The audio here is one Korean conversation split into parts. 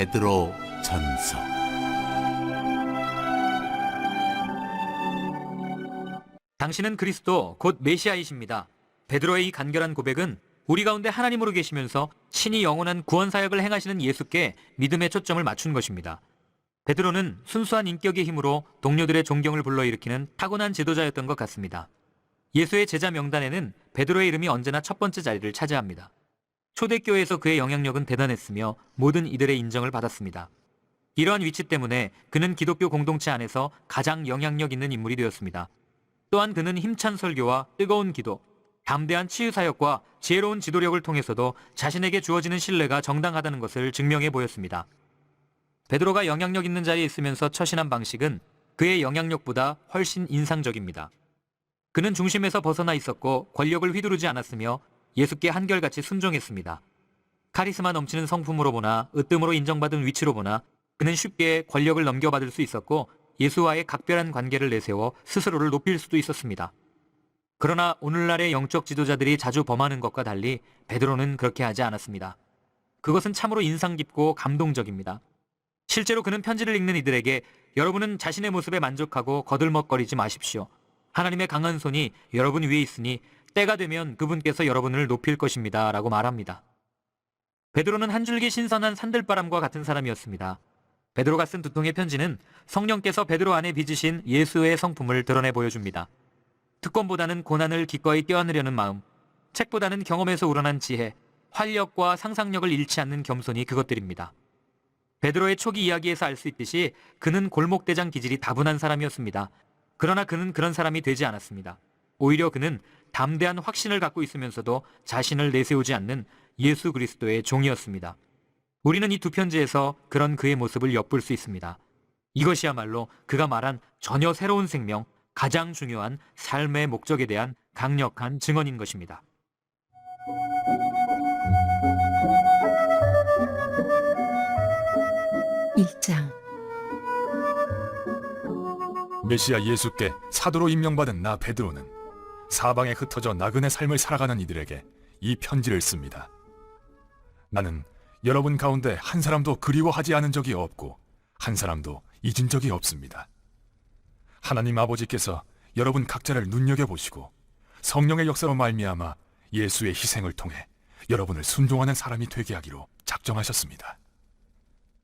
베드로 전서. 당신은 그리스도 곧 메시아이십니다. 베드로의 이 간결한 고백은 우리 가운데 하나님으로 계시면서 신이 영원한 구원 사역을 행하시는 예수께 믿음의 초점을 맞춘 것입니다. 베드로는 순수한 인격의 힘으로 동료들의 존경을 불러일으키는 타고난 지도자였던 것 같습니다. 예수의 제자 명단에는 베드로의 이름이 언제나 첫 번째 자리를 차지합니다. 초대교회에서 그의 영향력은 대단했으며 모든 이들의 인정을 받았습니다. 이러한 위치 때문에 그는 기독교 공동체 안에서 가장 영향력 있는 인물이 되었습니다. 또한 그는 힘찬 설교와 뜨거운 기도, 담대한 치유 사역과 지혜로운 지도력을 통해서도 자신에게 주어지는 신뢰가 정당하다는 것을 증명해 보였습니다. 베드로가 영향력 있는 자리에 있으면서 처신한 방식은 그의 영향력보다 훨씬 인상적입니다. 그는 중심에서 벗어나 있었고 권력을 휘두르지 않았으며 예수께 한결같이 순종했습니다. 카리스마 넘치는 성품으로 보나 으뜸으로 인정받은 위치로 보나 그는 쉽게 권력을 넘겨받을 수 있었고 예수와의 각별한 관계를 내세워 스스로를 높일 수도 있었습니다. 그러나 오늘날의 영적 지도자들이 자주 범하는 것과 달리 베드로는 그렇게 하지 않았습니다. 그것은 참으로 인상 깊고 감동적입니다. 실제로 그는 편지를 읽는 이들에게 여러분은 자신의 모습에 만족하고 거들먹거리지 마십시오. 하나님의 강한 손이 여러분 위에 있으니 때가 되면 그분께서 여러분을 높일 것입니다. 라고 말합니다. 베드로는 한 줄기 신선한 산들바람과 같은 사람이었습니다. 베드로가 쓴 두 통의 편지는 성령께서 베드로 안에 빚으신 예수의 성품을 드러내 보여줍니다. 특권보다는 고난을 기꺼이 껴안으려는 마음, 책보다는 경험에서 우러난 지혜, 활력과 상상력을 잃지 않는 겸손이 그것들입니다. 베드로의 초기 이야기에서 알 수 있듯이 그는 골목대장 기질이 다분한 사람이었습니다. 그러나 그는 그런 사람이 되지 않았습니다. 오히려 그는 담대한 확신을 갖고 있으면서도 자신을 내세우지 않는 예수 그리스도의 종이었습니다. 우리는 이 두 편지에서 그런 그의 모습을 엿볼 수 있습니다. 이것이야말로 그가 말한 전혀 새로운 생명, 가장 중요한 삶의 목적에 대한 강력한 증언인 것입니다. 일장 메시아 예수께 사도로 임명받은 나 베드로는 사방에 흩어져 나그네 삶을 살아가는 이들에게 이 편지를 씁니다. 나는 여러분 가운데 한 사람도 그리워하지 않은 적이 없고 한 사람도 잊은 적이 없습니다. 하나님 아버지께서 여러분 각자를 눈여겨보시고 성령의 역사로 말미암아 예수의 희생을 통해 여러분을 순종하는 사람이 되게 하기로 작정하셨습니다.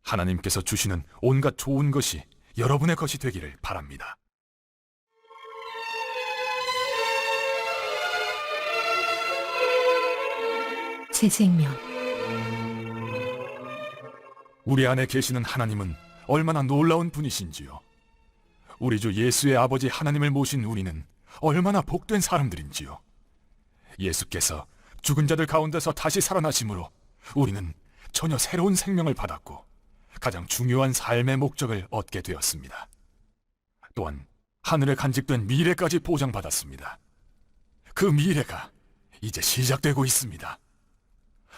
하나님께서 주시는 온갖 좋은 것이 여러분의 것이 되기를 바랍니다. 새 생명. 우리 안에 계시는 하나님은 얼마나 놀라운 분이신지요. 우리 주 예수의 아버지 하나님을 모신 우리는 얼마나 복된 사람들인지요. 예수께서 죽은 자들 가운데서 다시 살아나심으로 우리는 전혀 새로운 생명을 받았고 가장 중요한 삶의 목적을 얻게 되었습니다. 또한 하늘에 간직된 미래까지 보장받았습니다. 그 미래가 이제 시작되고 있습니다.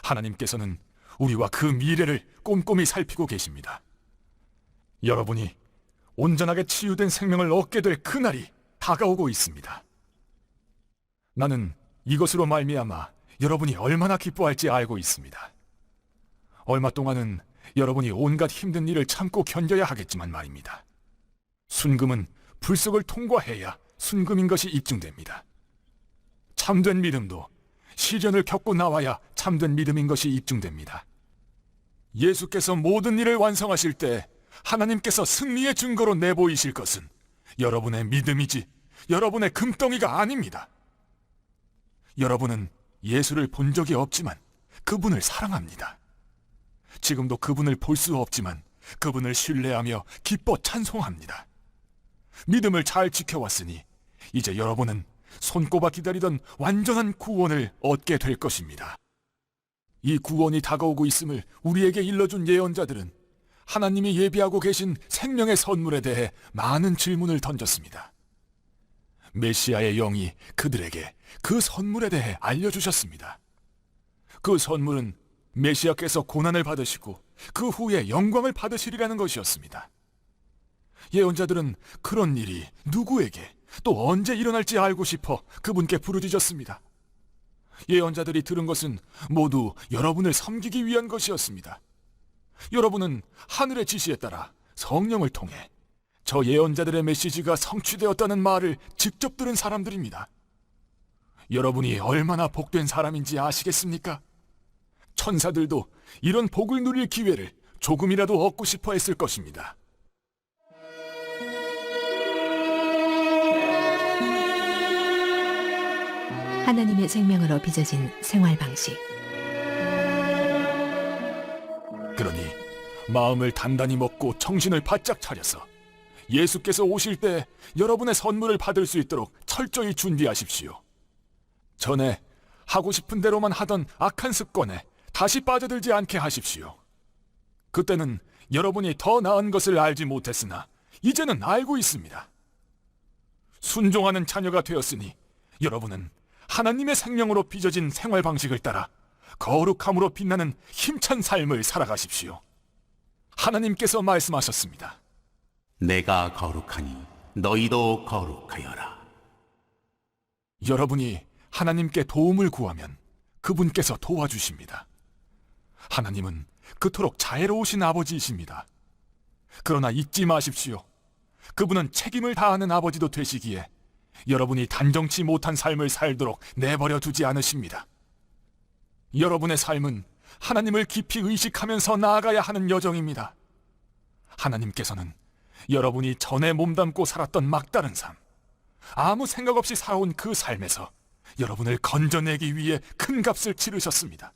하나님께서는 우리와 그 미래를 꼼꼼히 살피고 계십니다. 여러분이 온전하게 치유된 생명을 얻게 될 그날이 다가오고 있습니다. 나는 이것으로 말미암아 여러분이 얼마나 기뻐할지 알고 있습니다. 얼마 동안은 여러분이 온갖 힘든 일을 참고 견뎌야 하겠지만 말입니다. 순금은 불속을 통과해야 순금인 것이 입증됩니다. 참된 믿음도 시련을 겪고 나와야 참된 믿음인 것이 입증됩니다. 예수께서 모든 일을 완성하실 때 하나님께서 승리의 증거로 내보이실 것은 여러분의 믿음이지 여러분의 금덩이가 아닙니다. 여러분은 예수를 본 적이 없지만 그분을 사랑합니다. 지금도 그분을 볼 수 없지만 그분을 신뢰하며 기뻐 찬송합니다. 믿음을 잘 지켜왔으니 이제 여러분은 손꼽아 기다리던 완전한 구원을 얻게 될 것입니다. 이 구원이 다가오고 있음을 우리에게 일러준 예언자들은 하나님이 예비하고 계신 생명의 선물에 대해 많은 질문을 던졌습니다. 메시아의 영이 그들에게 그 선물에 대해 알려주셨습니다. 그 선물은 메시아께서 고난을 받으시고 그 후에 영광을 받으시리라는 것이었습니다. 예언자들은 그런 일이 누구에게 또 언제 일어날지 알고 싶어 그분께 부르짖었습니다. 예언자들이 들은 것은 모두 여러분을 섬기기 위한 것이었습니다. 여러분은 하늘의 지시에 따라 성령을 통해 저 예언자들의 메시지가 성취되었다는 말을 직접 들은 사람들입니다. 여러분이 얼마나 복된 사람인지 아시겠습니까? 천사들도 이런 복을 누릴 기회를 조금이라도 얻고 싶어 했을 것입니다. 하나님의 생명으로 빚어진 생활 방식. 그러니 마음을 단단히 먹고 정신을 바짝 차려서 예수께서 오실 때 여러분의 선물을 받을 수 있도록 철저히 준비하십시오. 전에 하고 싶은 대로만 하던 악한 습관에 다시 빠져들지 않게 하십시오. 그때는 여러분이 더 나은 것을 알지 못했으나 이제는 알고 있습니다. 순종하는 자녀가 되었으니 여러분은 하나님의 생명으로 빚어진 생활 방식을 따라 거룩함으로 빛나는 힘찬 삶을 살아가십시오. 하나님께서 말씀하셨습니다. 내가 거룩하니 너희도 거룩하여라. 여러분이 하나님께 도움을 구하면 그분께서 도와주십니다. 하나님은 그토록 자애로우신 아버지이십니다. 그러나 잊지 마십시오. 그분은 책임을 다하는 아버지도 되시기에 여러분이 단정치 못한 삶을 살도록 내버려 두지 않으십니다. 여러분의 삶은 하나님을 깊이 의식하면서 나아가야 하는 여정입니다. 하나님께서는 여러분이 전에 몸담고 살았던 막다른 삶, 아무 생각 없이 살아온 그 삶에서 여러분을 건져내기 위해 큰 값을 치르셨습니다.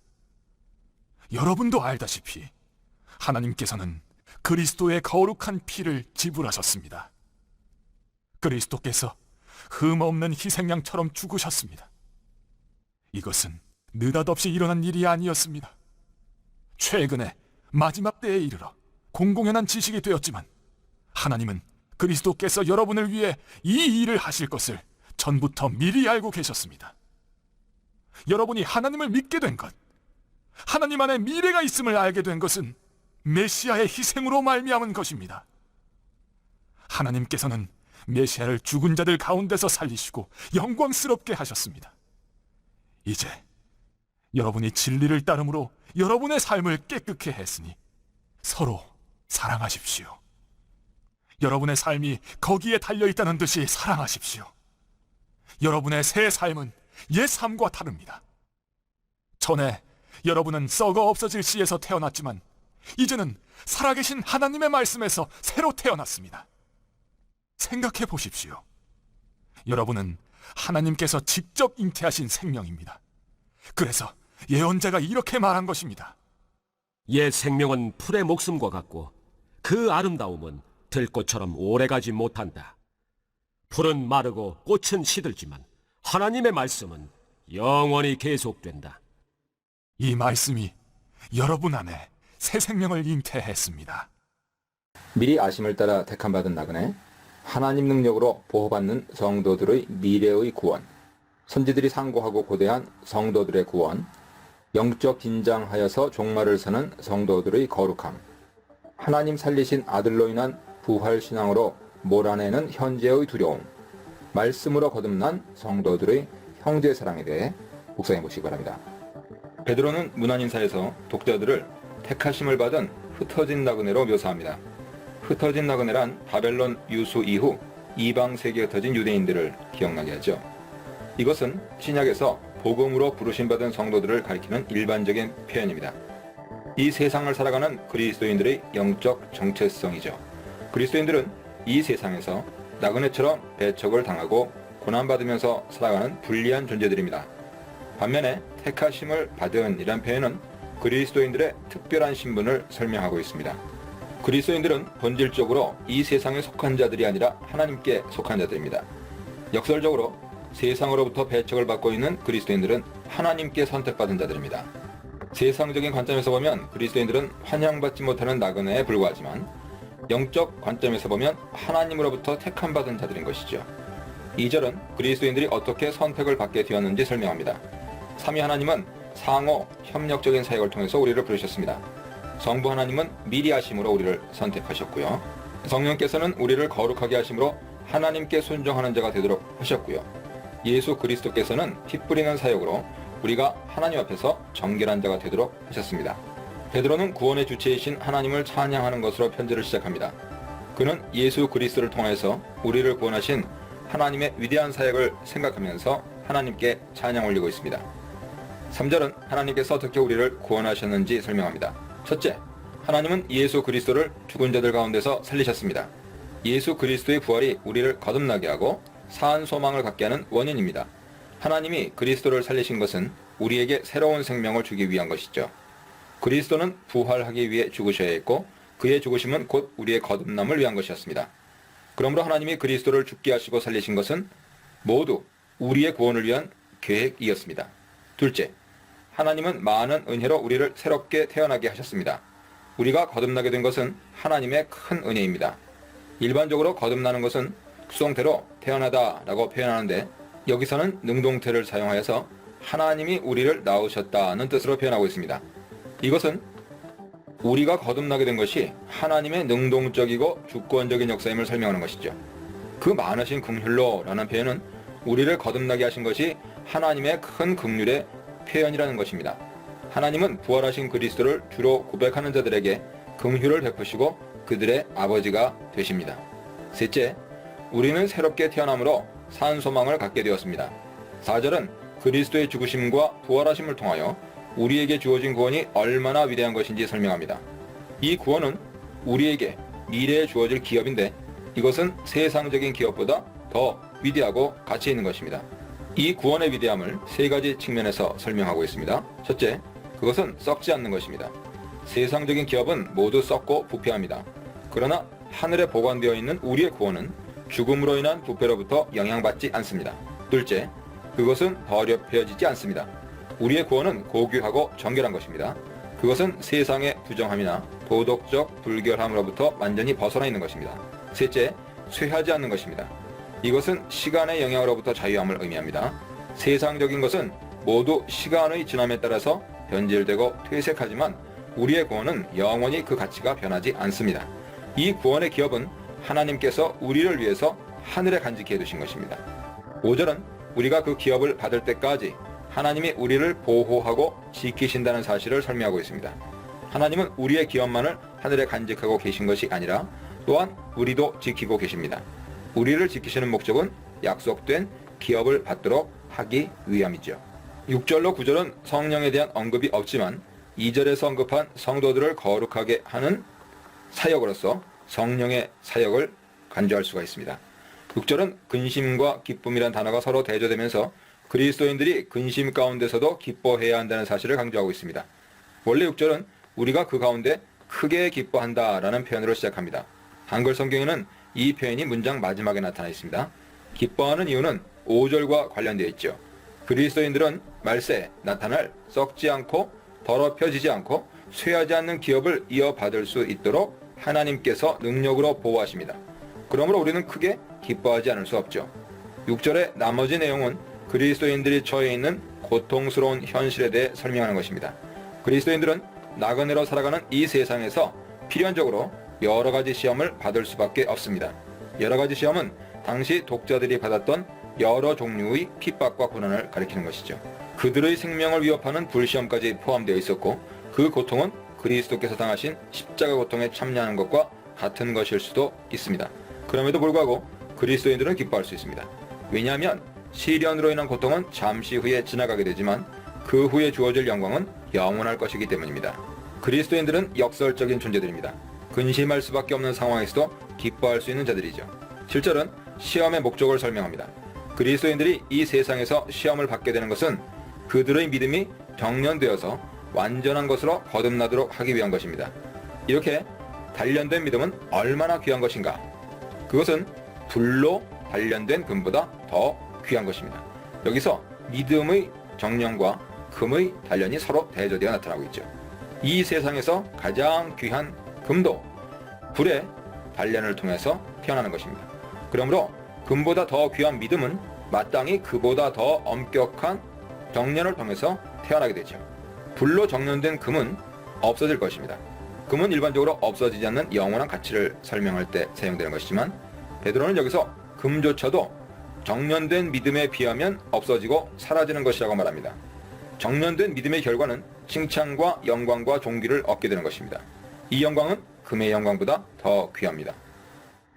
여러분도 알다시피 하나님께서는 그리스도의 거룩한 피를 지불하셨습니다. 그리스도께서 흠없는 희생양처럼 죽으셨습니다. 이것은 느닷없이 일어난 일이 아니었습니다. 최근에 마지막 때에 이르러 공공연한 지식이 되었지만 하나님은 그리스도께서 여러분을 위해 이 일을 하실 것을 전부터 미리 알고 계셨습니다. 여러분이 하나님을 믿게 된 것, 하나님 안에 미래가 있음을 알게 된 것은 메시아의 희생으로 말미암은 것입니다. 하나님께서는 메시아를 죽은 자들 가운데서 살리시고 영광스럽게 하셨습니다. 이제 여러분이 진리를 따름으로 여러분의 삶을 깨끗게 했으니 서로 사랑하십시오. 여러분의 삶이 거기에 달려있다는 듯이 사랑하십시오. 여러분의 새 삶은 옛 삶과 다릅니다. 전에 여러분은 썩어 없어질 씨에서 태어났지만 이제는 살아계신 하나님의 말씀에서 새로 태어났습니다. 생각해 보십시오. 여러분은 하나님께서 직접 잉태하신 생명입니다. 그래서 예언자가 이렇게 말한 것입니다. 옛 생명은 풀의 목숨과 같고 그 아름다움은 들꽃처럼 오래가지 못한다. 풀은 마르고 꽃은 시들지만 하나님의 말씀은 영원히 계속된다. 이 말씀이 여러분 안에 새 생명을 잉태했습니다. 미리 아심을 따라 택함받은 나그네, 하나님 능력으로 보호받는 성도들의 미래의 구원, 선지들이 상고하고 고대한 성도들의 구원, 영적 긴장하여서 종말을 서는 성도들의 거룩함, 하나님 살리신 아들로 인한 부활신앙으로 몰아내는 현재의 두려움, 말씀으로 거듭난 성도들의 형제사랑에 대해 묵상해 보시기 바랍니다. 베드로는 문안인사에서 독자들을 택하심을 받은 흩어진 나그네로 묘사합니다. 흩어진 나그네란 바벨론 유수 이후 이방 세계에 흩어진 유대인들을 기억나게 하죠. 이것은 신약에서 복음으로 부르심받은 성도들을 가리키는 일반적인 표현입니다. 이 세상을 살아가는 그리스도인들의 영적 정체성이죠. 그리스도인들은 이 세상에서 나그네처럼 배척을 당하고 고난받으면서 살아가는 불리한 존재들입니다. 반면에 택하심을 받은 이란 표현은 그리스도인들의 특별한 신분을 설명하고 있습니다. 그리스도인들은 본질적으로 이 세상에 속한 자들이 아니라 하나님께 속한 자들입니다. 역설적으로 세상으로부터 배척을 받고 있는 그리스도인들은 하나님께 선택받은 자들입니다. 세상적인 관점에서 보면 그리스도인들은 환영받지 못하는 나그네에 불과하지만 영적 관점에서 보면 하나님으로부터 택함받은 자들인 것이죠. 2절은 그리스도인들이 어떻게 선택을 받게 되었는지 설명합니다. 삼위 하나님은 상호 협력적인 사역을 통해서 우리를 부르셨습니다. 성부 하나님은 미리 하심으로 우리를 선택하셨고요. 성령께서는 우리를 거룩하게 하심으로 하나님께 순종하는 자가 되도록 하셨고요. 예수 그리스도께서는 피 뿌리는 사역으로 우리가 하나님 앞에서 정결한 자가 되도록 하셨습니다. 베드로는 구원의 주체이신 하나님을 찬양하는 것으로 편지를 시작합니다. 그는 예수 그리스도를 통해서 우리를 구원하신 하나님의 위대한 사역을 생각하면서 하나님께 찬양 올리고 있습니다. 3절은 하나님께서 어떻게 우리를 구원하셨는지 설명합니다. 첫째, 하나님은 예수 그리스도를 죽은 자들 가운데서 살리셨습니다. 예수 그리스도의 부활이 우리를 거듭나게 하고 사한 소망을 갖게 하는 원인입니다. 하나님이 그리스도를 살리신 것은 우리에게 새로운 생명을 주기 위한 것이죠. 그리스도는 부활하기 위해 죽으셔야 했고 그의 죽으심은 곧 우리의 거듭남을 위한 것이었습니다. 그러므로 하나님이 그리스도를 죽게 하시고 살리신 것은 모두 우리의 구원을 위한 계획이었습니다. 둘째, 하나님은 많은 은혜로 우리를 새롭게 태어나게 하셨습니다. 우리가 거듭나게 된 것은 하나님의 큰 은혜입니다. 일반적으로 거듭나는 것은 수동태로 태어나다라고 표현하는데 여기서는 능동태를 사용하여서 하나님이 우리를 낳으셨다는 뜻으로 표현하고 있습니다. 이것은 우리가 거듭나게 된 것이 하나님의 능동적이고 주권적인 역사임을 설명하는 것이죠. 그 많으신 긍휼로 라는 표현은 우리를 거듭나게 하신 것이 하나님의 큰 긍휼의 표현이라는 것입니다. 하나님은 부활하신 그리스도를 주로 고백하는 자들에게 긍휼을 베푸시고 그들의 아버지가 되십니다. 셋째, 우리는 새롭게 태어남으로 산 소망을 갖게 되었습니다. 4절은 그리스도의 죽으심과 부활하심을 통하여 우리에게 주어진 구원이 얼마나 위대한 것인지 설명합니다. 이 구원은 우리에게 미래에 주어질 기업인데 이것은 세상적인 기업보다 더 위대하고 가치 있는 것입니다. 이 구원의 위대함을 세 가지 측면에서 설명하고 있습니다. 첫째, 그것은 썩지 않는 것입니다. 세상적인 기업은 모두 썩고 부패합니다. 그러나 하늘에 보관되어 있는 우리의 구원은 죽음으로 인한 부패로부터 영향받지 않습니다. 둘째, 그것은 더럽혀지지 않습니다. 우리의 구원은 고귀하고 정결한 것입니다. 그것은 세상의 부정함이나 도덕적 불결함으로부터 완전히 벗어나 있는 것입니다. 셋째, 쇠하지 않는 것입니다. 이것은 시간의 영향으로부터 자유함을 의미합니다. 세상적인 것은 모두 시간의 지남에 따라서 변질되고 퇴색하지만 우리의 구원은 영원히 그 가치가 변하지 않습니다. 이 구원의 기업은 하나님께서 우리를 위해서 하늘에 간직해 두신 것입니다. 5절은 우리가 그 기업을 받을 때까지 하나님이 우리를 보호하고 지키신다는 사실을 설명하고 있습니다. 하나님은 우리의 기업만을 하늘에 간직하고 계신 것이 아니라 또한 우리도 지키고 계십니다. 우리를 지키시는 목적은 약속된 기업을 받도록 하기 위함이죠. 6절로 9절은 성령에 대한 언급이 없지만 2절에서 언급한 성도들을 거룩하게 하는 사역으로서 성령의 사역을 간주할 수가 있습니다. 6절은 근심과 기쁨이란 단어가 서로 대조되면서 그리스도인들이 근심 가운데서도 기뻐해야 한다는 사실을 강조하고 있습니다. 원래 6절은 우리가 그 가운데 크게 기뻐한다라는 표현으로 시작합니다. 한글 성경에는 이 표현이 문장 마지막에 나타나 있습니다. 기뻐하는 이유는 5절과 관련되어 있죠. 그리스도인들은 말세에 나타날 썩지 않고 더럽혀지지 않고 쇠하지 않는 기업을 이어받을 수 있도록 하나님께서 능력으로 보호하십니다. 그러므로 우리는 크게 기뻐하지 않을 수 없죠. 6절의 나머지 내용은 그리스도인들이 처해 있는 고통스러운 현실에 대해 설명하는 것입니다. 그리스도인들은 나그네로 살아가는 이 세상에서 필연적으로 여러 가지 시험을 받을 수밖에 없습니다. 여러 가지 시험은 당시 독자들이 받았던 여러 종류의 핍박과 고난을 가리키는 것이죠. 그들의 생명을 위협하는 불시험까지 포함되어 있었고 그 고통은 그리스도께서 당하신 십자가 고통에 참여하는 것과 같은 것일 수도 있습니다. 그럼에도 불구하고 그리스도인들은 기뻐할 수 있습니다. 왜냐하면 시련으로 인한 고통은 잠시 후에 지나가게 되지만 그 후에 주어질 영광은 영원할 것이기 때문입니다. 그리스도인들은 역설적인 존재들입니다. 근심할 수밖에 없는 상황에서도 기뻐할 수 있는 자들이죠. 7절은 시험의 목적을 설명합니다. 그리스도인들이 이 세상에서 시험을 받게 되는 것은 그들의 믿음이 정련되어서 완전한 것으로 거듭나도록 하기 위한 것입니다. 이렇게 단련된 믿음은 얼마나 귀한 것인가? 그것은 불로 단련된 금보다 더 귀한 것입니다. 여기서 믿음의 정령과 금의 단련이 서로 대조되어 나타나고 있죠. 이 세상에서 가장 귀한 금도 불의 단련을 통해서 태어나는 것입니다. 그러므로 금보다 더 귀한 믿음은 마땅히 그보다 더 엄격한 정련을 통해서 태어나게 되죠. 불로 정련된 금은 없어질 것입니다. 금은 일반적으로 없어지지 않는 영원한 가치를 설명할 때 사용되는 것이지만 베드로는 여기서 금조차도 정련된 믿음에 비하면 없어지고 사라지는 것이라고 말합니다. 정련된 믿음의 결과는 칭찬과 영광과 존귀를 얻게 되는 것입니다. 이 영광은 금의 영광보다 더 귀합니다.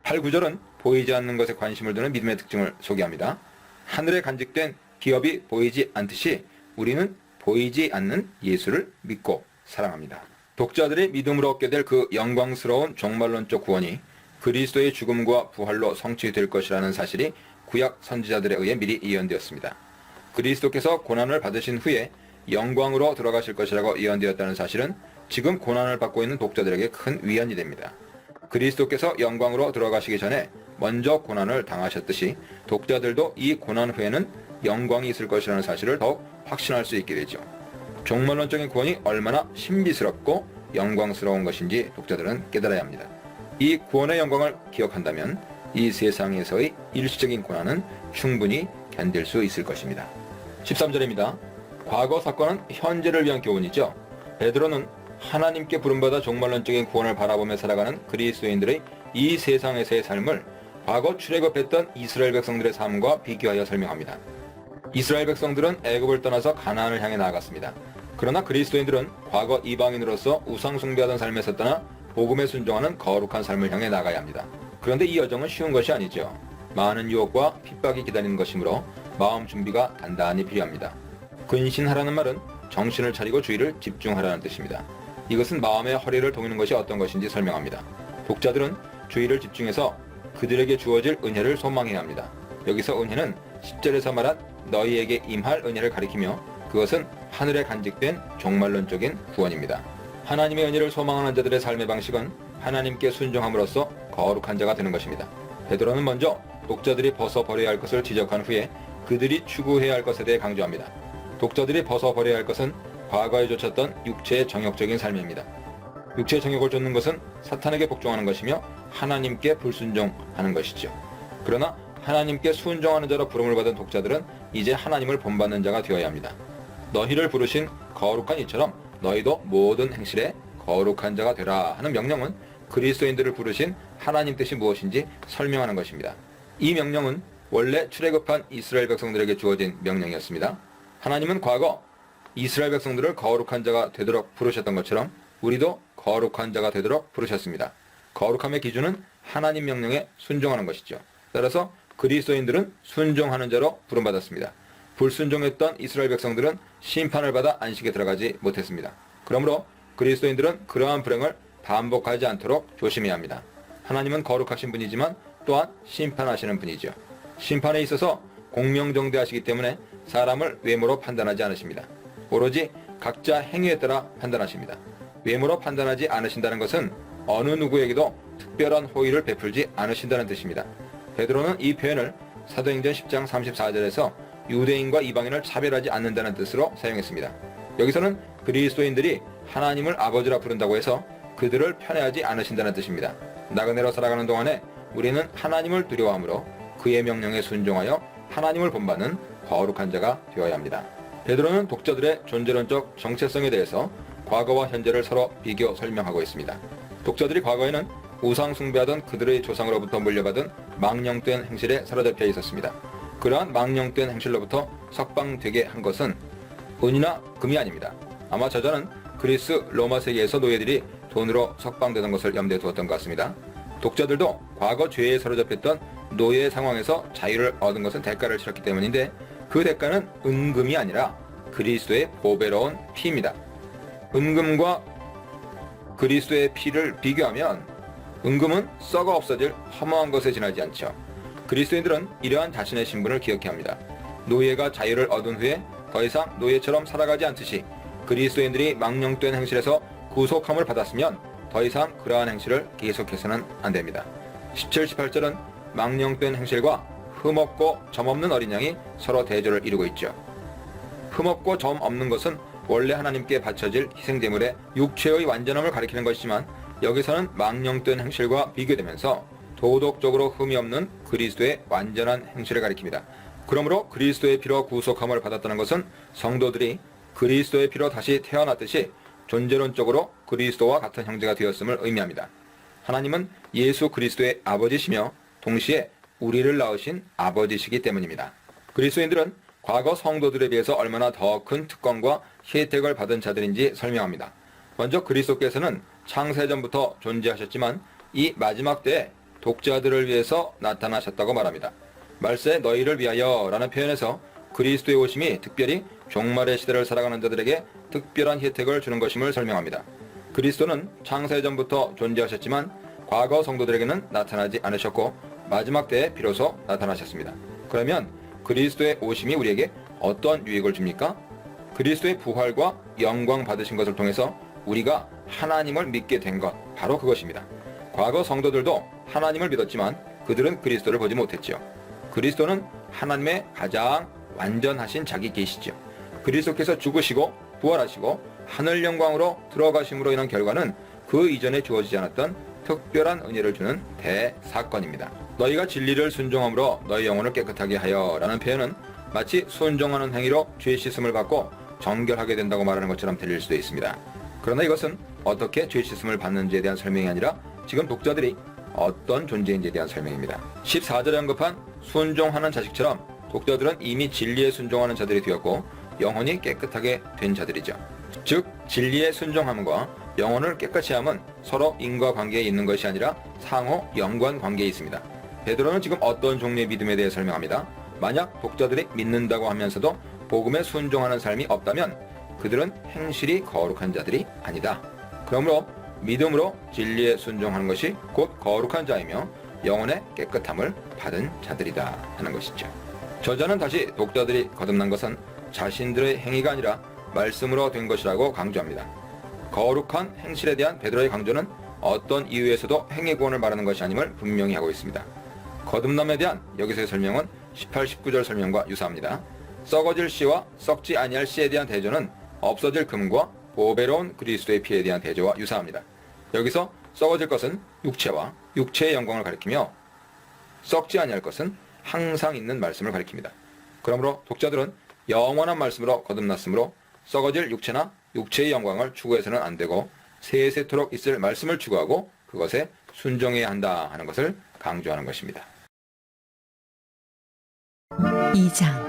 8, 9절은 보이지 않는 것에 관심을 두는 믿음의 특징을 소개합니다. 하늘에 간직된 기업이 보이지 않듯이 우리는 보이지 않는 예수를 믿고 사랑합니다. 독자들이 믿음으로 얻게 될 그 영광스러운 종말론적 구원이 그리스도의 죽음과 부활로 성취될 것이라는 사실이 구약 선지자들에 의해 미리 예언되었습니다. 그리스도께서 고난을 받으신 후에 영광으로 들어가실 것이라고 예언되었다는 사실은 지금 고난을 받고 있는 독자들에게 큰 위안이 됩니다. 그리스도께서 영광으로 들어가시기 전에 먼저 고난을 당하셨듯이 독자들도 이 고난 후에는 영광이 있을 것이라는 사실을 더욱 확신할 수 있게 되죠. 종말론적인 구원이 얼마나 신비스럽고 영광스러운 것인지 독자들은 깨달아야 합니다. 이 구원의 영광을 기억한다면 이 세상에서의 일시적인 고난은 충분히 견딜 수 있을 것입니다. 13절입니다. 과거 사건은 현재를 위한 교훈이죠. 베드로는 하나님께 부름받아 종말론적인 구원을 바라보며 살아가는 그리스도인들의 이 세상에서의 삶을 과거 출애굽했던 이스라엘 백성들의 삶과 비교하여 설명합니다. 이스라엘 백성들은 애굽을 떠나서 가나안을 향해 나아갔습니다. 그러나 그리스도인들은 과거 이방인으로서 우상 숭배하던 삶에서 떠나 복음에 순종하는 거룩한 삶을 향해 나가야 합니다. 그런데 이 여정은 쉬운 것이 아니죠. 많은 유혹과 핍박이 기다리는 것이므로 마음 준비가 단단히 필요합니다. 근신하라는 말은 정신을 차리고 주의를 집중하라는 뜻입니다. 이것은 마음의 허리를 동이는 것이 어떤 것인지 설명합니다. 독자들은 주의를 집중해서 그들에게 주어질 은혜를 소망해야 합니다. 여기서 은혜는 10절에서 말한 너희에게 임할 은혜를 가리키며 그것은 하늘에 간직된 종말론적인 구원입니다. 하나님의 은혜를 소망하는 자들의 삶의 방식은 하나님께 순종함으로써 거룩한 자가 되는 것입니다. 베드로는 먼저 독자들이 벗어버려야 할 것을 지적한 후에 그들이 추구해야 할 것에 대해 강조합니다. 독자들이 벗어버려야 할 것은 과거에 좇았던 육체의 정욕적인 삶입니다. 육체의 정욕을 좇는 것은 사탄에게 복종하는 것이며 하나님께 불순종하는 것이죠. 그러나 하나님께 순종하는 자로 부름을 받은 독자들은 이제 하나님을 본받는 자가 되어야 합니다. 너희를 부르신 거룩한 이처럼 너희도 모든 행실에 거룩한 자가 되라 하는 명령은 그리스도인들을 부르신 하나님 뜻이 무엇인지 설명하는 것입니다. 이 명령은 원래 출애굽한 이스라엘 백성들에게 주어진 명령이었습니다. 하나님은 과거 이스라엘 백성들을 거룩한 자가 되도록 부르셨던 것처럼 우리도 거룩한 자가 되도록 부르셨습니다. 거룩함의 기준은 하나님 명령에 순종하는 것이죠. 따라서 그리스도인들은 순종하는 자로 부름받았습니다. 불순종했던 이스라엘 백성들은 심판을 받아 안식에 들어가지 못했습니다. 그러므로 그리스도인들은 그러한 불행을 반복하지 않도록 조심해야 합니다. 하나님은 거룩하신 분이지만 또한 심판하시는 분이죠. 심판에 있어서 공명정대하시기 때문에 사람을 외모로 판단하지 않으십니다. 오로지 각자 행위에 따라 판단하십니다. 외모로 판단하지 않으신다는 것은 어느 누구에게도 특별한 호의를 베풀지 않으신다는 뜻입니다. 베드로는 이 표현을 사도행전 10장 34절에서 유대인과 이방인을 차별하지 않는다는 뜻으로 사용했습니다. 여기서는 그리스도인들이 하나님을 아버지라 부른다고 해서 그들을 편애하지 않으신다는 뜻입니다. 나그네로 살아가는 동안에 우리는 하나님을 두려워하므로 그의 명령에 순종하여 하나님을 본받는 거룩한 자가 되어야 합니다. 베드로는 독자들의 존재론적 정체성에 대해서 과거와 현재를 서로 비교 설명하고 있습니다. 독자들이 과거에는 우상 숭배하던 그들의 조상으로부터 물려받은 망령된 행실에 사로잡혀 있었습니다. 그러한 망령된 행실로부터 석방되게 한 것은 은이나 금이 아닙니다. 아마 저자는 그리스 로마 세계에서 노예들이 돈으로 석방되는 것을 염두에 두었던 것 같습니다. 독자들도 과거 죄에 사로잡혔던 노예 상황에서 자유를 얻은 것은 대가를 치렀기 때문인데 그 대가는 은금이 아니라 그리스도의 보배로운 피입니다. 은금과 그리스도의 피를 비교하면 은금은 썩어 없어질 허무한 것에 지나지 않죠. 그리스도인들은 이러한 자신의 신분을 기억해야 합니다. 노예가 자유를 얻은 후에 더 이상 노예처럼 살아가지 않듯이 그리스도인들이 망령된 행실에서 구속함을 받았으면 더 이상 그러한 행실을 계속해서는 안 됩니다. 17, 18절은 망령된 행실과 흠없고 점없는 어린 양이 서로 대조를 이루고 있죠. 흠없고 점 없는 것은 원래 하나님께 바쳐질 희생제물의 육체의 완전함을 가리키는 것이지만 여기서는 망령된 행실과 비교되면서 도덕적으로 흠이 없는 그리스도의 완전한 행실을 가리킵니다. 그러므로 그리스도의 피로 구속함을 받았다는 것은 성도들이 그리스도의 피로 다시 태어났듯이 존재론적으로 그리스도와 같은 형제가 되었음을 의미합니다. 하나님은 예수 그리스도의 아버지시며 동시에 우리를 낳으신 아버지시기 때문입니다. 그리스도인들은 과거 성도들에 비해서 얼마나 더 큰 특권과 혜택을 받은 자들인지 설명합니다. 먼저 그리스도께서는 창세전부터 존재하셨지만 이 마지막 때에 독자들을 위해서 나타나셨다고 말합니다. 말세 너희를 위하여 라는 표현에서 그리스도의 오심이 특별히 종말의 시대를 살아가는 자들에게 특별한 혜택을 주는 것임을 설명합니다. 그리스도는 창세전부터 존재하셨지만 과거 성도들에게는 나타나지 않으셨고 마지막 때에 비로소 나타나셨습니다. 그러면 그리스도의 오심이 우리에게 어떤 유익을 줍니까? 그리스도의 부활과 영광 받으신 것을 통해서 우리가 하나님을 믿게 된 것, 바로 그것입니다. 과거 성도들도 하나님을 믿었지만 그들은 그리스도를 보지 못했지요. 그리스도는 하나님의 가장 완전하신 자기 계시지요. 그리스도께서 죽으시고 부활하시고 하늘 영광으로 들어가심으로 인한 결과는 그 이전에 주어지지 않았던 특별한 은혜를 주는 대사건입니다. 너희가 진리를 순종함으로 너희 영혼을 깨끗하게 하여 라는 표현은 마치 순종하는 행위로 죄 씻음을 받고 정결하게 된다고 말하는 것처럼 들릴 수도 있습니다. 그러나 이것은 어떻게 죄 씻음을 받는지에 대한 설명이 아니라 지금 독자들이 어떤 존재인지에 대한 설명입니다. 14절에 언급한 순종하는 자식처럼 독자들은 이미 진리에 순종하는 자들이 되었고 영혼이 깨끗하게 된 자들이죠. 즉 진리에 순종함과 영혼을 깨끗이 함은 서로 인과관계에 있는 것이 아니라 상호 연관관계에 있습니다. 베드로는 지금 어떤 종류의 믿음에 대해 설명합니다. 만약 독자들이 믿는다고 하면서도 복음에 순종하는 삶이 없다면 그들은 행실이 거룩한 자들이 아니다. 그러므로 믿음으로 진리에 순종하는 것이 곧 거룩한 자이며 영혼의 깨끗함을 받은 자들이다 하는 것이죠. 저자는 다시 독자들이 거듭난 것은 자신들의 행위가 아니라 말씀으로 된 것이라고 강조합니다. 거룩한 행실에 대한 베드로의 강조는 어떤 이유에서도 행위 구원을 말하는 것이 아님을 분명히 하고 있습니다. 거듭남에 대한 여기서의 설명은 18, 19절 설명과 유사합니다. 썩어질 씨와 썩지 아니할 씨에 대한 대조는 없어질 금과 보배로운 그리스도의 피에 대한 대조와 유사합니다. 여기서 썩어질 것은 육체와 육체의 영광을 가리키며 썩지 아니할 것은 항상 있는 말씀을 가리킵니다. 그러므로 독자들은 영원한 말씀으로 거듭났으므로 썩어질 육체나 육체의 영광을 추구해서는 안 되고 세세토록 있을 말씀을 추구하고 그것에 순종해야 한다 하는 것을 강조하는 것입니다. 2장.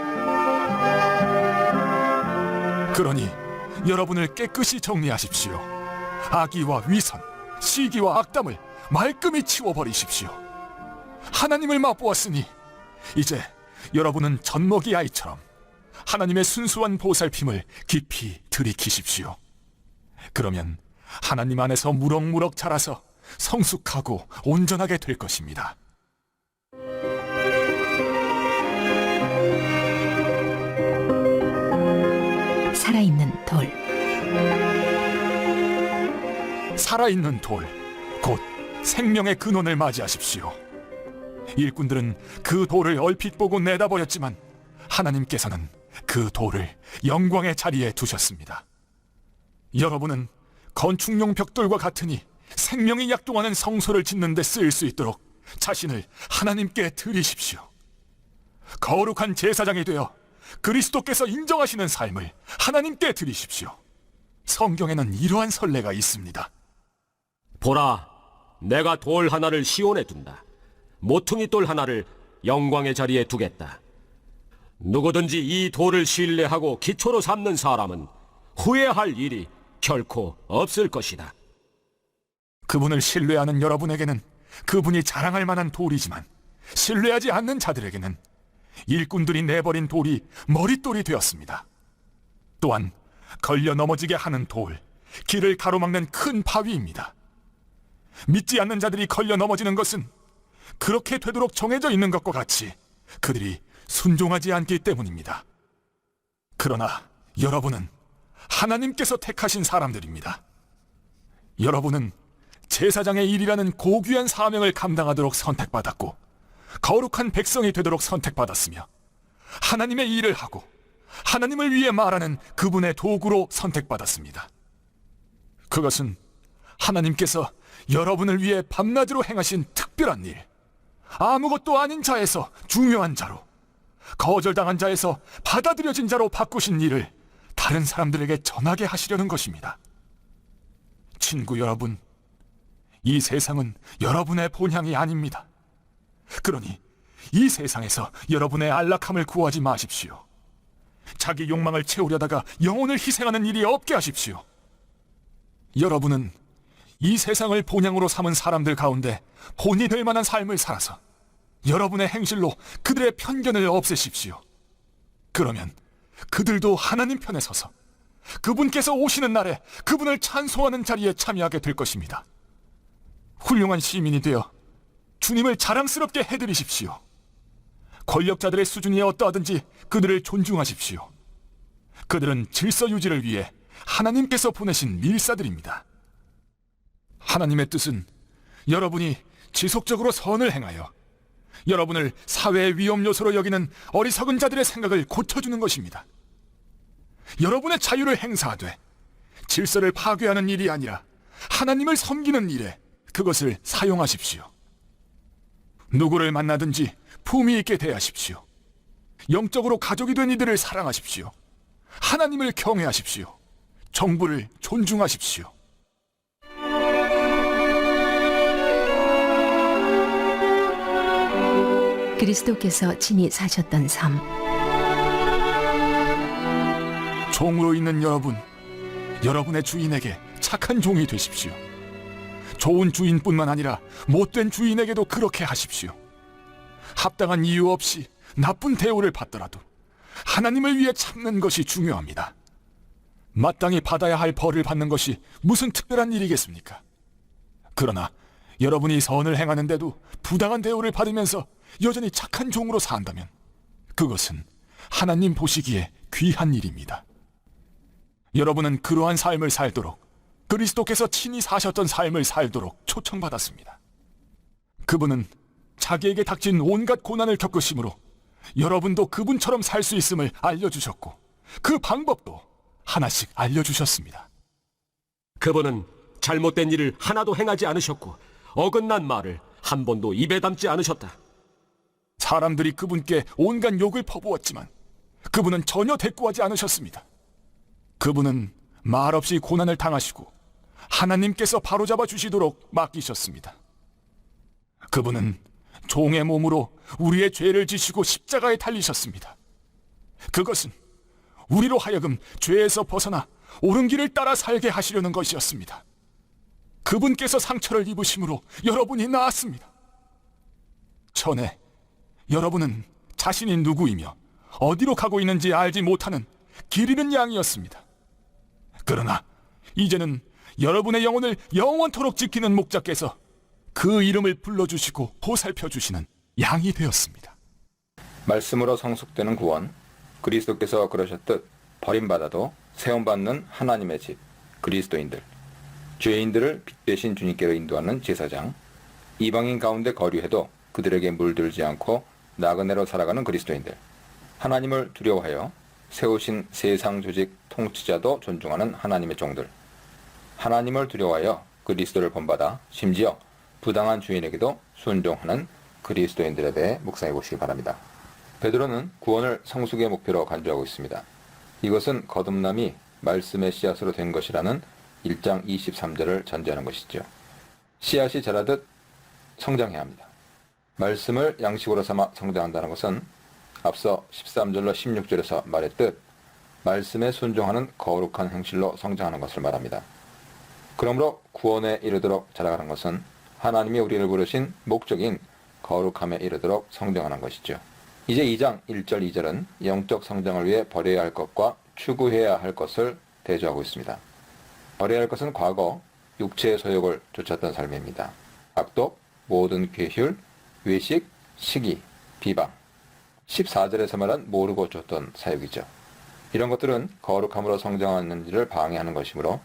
그러니 여러분을 깨끗이 정리하십시오. 악의와 위선, 시기와 악담을 말끔히 치워버리십시오. 하나님을 맛보았으니 이제 여러분은 젖먹이 아이처럼 하나님의 순수한 보살핌을 깊이 들이키십시오. 그러면 하나님 안에서 무럭무럭 자라서 성숙하고 온전하게 될 것입니다. 살아있는 돌. 살아있는 돌, 곧 생명의 근원을 맞이하십시오. 일꾼들은 그 돌을 얼핏 보고 내다버렸지만 하나님께서는 그 돌을 영광의 자리에 두셨습니다. 여러분은 건축용 벽돌과 같으니 생명이 약동하는 성소를 짓는 데 쓰일 수 있도록 자신을 하나님께 드리십시오. 거룩한 제사장이 되어 그리스도께서 인정하시는 삶을 하나님께 드리십시오. 성경에는 이러한 선례가 있습니다. 보라, 내가 돌 하나를 시온에 둔다. 모퉁이 돌 하나를 영광의 자리에 두겠다. 누구든지 이 돌을 신뢰하고 기초로 삼는 사람은 후회할 일이 결코 없을 것이다. 그분을 신뢰하는 여러분에게는 그분이 자랑할 만한 돌이지만 신뢰하지 않는 자들에게는 일꾼들이 내버린 돌이 머릿돌이 되었습니다. 또한 걸려 넘어지게 하는 돌, 길을 가로막는 큰 바위입니다. 믿지 않는 자들이 걸려 넘어지는 것은 그렇게 되도록 정해져 있는 것과 같이 그들이 순종하지 않기 때문입니다. 그러나 여러분은 하나님께서 택하신 사람들입니다. 여러분은 제사장의 일이라는 고귀한 사명을 감당하도록 선택받았고 거룩한 백성이 되도록 선택받았으며 하나님의 일을 하고 하나님을 위해 말하는 그분의 도구로 선택받았습니다. 그것은 하나님께서 여러분을 위해 밤낮으로 행하신 특별한 일, 아무것도 아닌 자에서 중요한 자로, 거절당한 자에서 받아들여진 자로 바꾸신 일을 다른 사람들에게 전하게 하시려는 것입니다. 친구 여러분, 이 세상은 여러분의 본향이 아닙니다. 그러니 이 세상에서 여러분의 안락함을 구하지 마십시오. 자기 욕망을 채우려다가 영혼을 희생하는 일이 없게 하십시오. 여러분은 이 세상을 본향으로 삼은 사람들 가운데 본이 될 만한 삶을 살아서 여러분의 행실로 그들의 편견을 없애십시오. 그러면 그들도 하나님 편에 서서 그분께서 오시는 날에 그분을 찬송하는 자리에 참여하게 될 것입니다. 훌륭한 시민이 되어 주님을 자랑스럽게 해드리십시오. 권력자들의 수준이 어떠하든지 그들을 존중하십시오. 그들은 질서 유지를 위해 하나님께서 보내신 밀사들입니다. 하나님의 뜻은 여러분이 지속적으로 선을 행하여 여러분을 사회의 위험 요소로 여기는 어리석은 자들의 생각을 고쳐주는 것입니다. 여러분의 자유를 행사하되 질서를 파괴하는 일이 아니라 하나님을 섬기는 일에 그것을 사용하십시오. 누구를 만나든지 품위 있게 대하십시오. 영적으로 가족이 된 이들을 사랑하십시오. 하나님을 경외하십시오. 정부를 존중하십시오. 그리스도께서 친히 사셨던 삶. 종으로 있는 여러분, 여러분의 주인에게 착한 종이 되십시오. 좋은 주인뿐만 아니라 못된 주인에게도 그렇게 하십시오. 합당한 이유 없이 나쁜 대우를 받더라도 하나님을 위해 참는 것이 중요합니다. 마땅히 받아야 할 벌을 받는 것이 무슨 특별한 일이겠습니까? 그러나 여러분이 선을 행하는데도 부당한 대우를 받으면서 여전히 착한 종으로 산다면 그것은 하나님 보시기에 귀한 일입니다. 여러분은 그러한 삶을 살도록 그리스도께서 친히 사셨던 삶을 살도록 초청받았습니다. 그분은 자기에게 닥친 온갖 고난을 겪으심으로 여러분도 그분처럼 살 수 있음을 알려주셨고 그 방법도 하나씩 알려주셨습니다. 그분은 잘못된 일을 하나도 행하지 않으셨고 어긋난 말을 한 번도 입에 담지 않으셨다. 사람들이 그분께 온갖 욕을 퍼부었지만 그분은 전혀 대꾸하지 않으셨습니다. 그분은 말없이 고난을 당하시고 하나님께서 바로잡아 주시도록 맡기셨습니다. 그분은 종의 몸으로 우리의 죄를 지시고 십자가에 달리셨습니다. 그것은 우리로 하여금 죄에서 벗어나 옳은 길을 따라 살게 하시려는 것이었습니다. 그분께서 상처를 입으심으로 여러분이 나았습니다. 전에 여러분은 자신이 누구이며 어디로 가고 있는지 알지 못하는 길 잃은 양이었습니다. 그러나 이제는 여러분의 영혼을 영원토록 지키는 목자께서 그 이름을 불러주시고 보살펴주시는 양이 되었습니다. 말씀으로 성숙되는 구원, 그리스도께서 그러셨듯 버림받아도 세움받는 하나님의 집, 그리스도인들, 죄인들을 빛 대신 주님께로 인도하는 제사장, 이방인 가운데 거류해도 그들에게 물들지 않고 나그네로 살아가는 그리스도인들, 하나님을 두려워하여 세우신 세상 조직 통치자도 존중하는 하나님의 종들, 하나님을 두려워하여 그리스도를 본받아 심지어 부당한 주인에게도 순종하는 그리스도인들에 대해 묵상해 보시기 바랍니다. 베드로는 구원을 성숙의 목표로 간주하고 있습니다. 이것은 거듭남이 말씀의 씨앗으로 된 것이라는 1장 23절을 전제하는 것이죠. 씨앗이 자라듯 성장해야 합니다. 말씀을 양식으로 삼아 성장한다는 것은 앞서 13절로 16절에서 말했듯 말씀에 순종하는 거룩한 행실로 성장하는 것을 말합니다. 그러므로 구원에 이르도록 자라가는 것은 하나님이 우리를 부르신 목적인 거룩함에 이르도록 성장하는 것이죠. 이제 2장 1절 2절은 영적 성장을 위해 버려야 할 것과 추구해야 할 것을 대조하고 있습니다. 버려야 할 것은 과거 육체의 소욕을 쫓았던 삶입니다. 악독, 모든 괴휼, 외식, 시기, 비방. 14절에서 말한 모르고 쫓던 사욕이죠. 이런 것들은 거룩함으로 성장하는 일을 방해하는 것이므로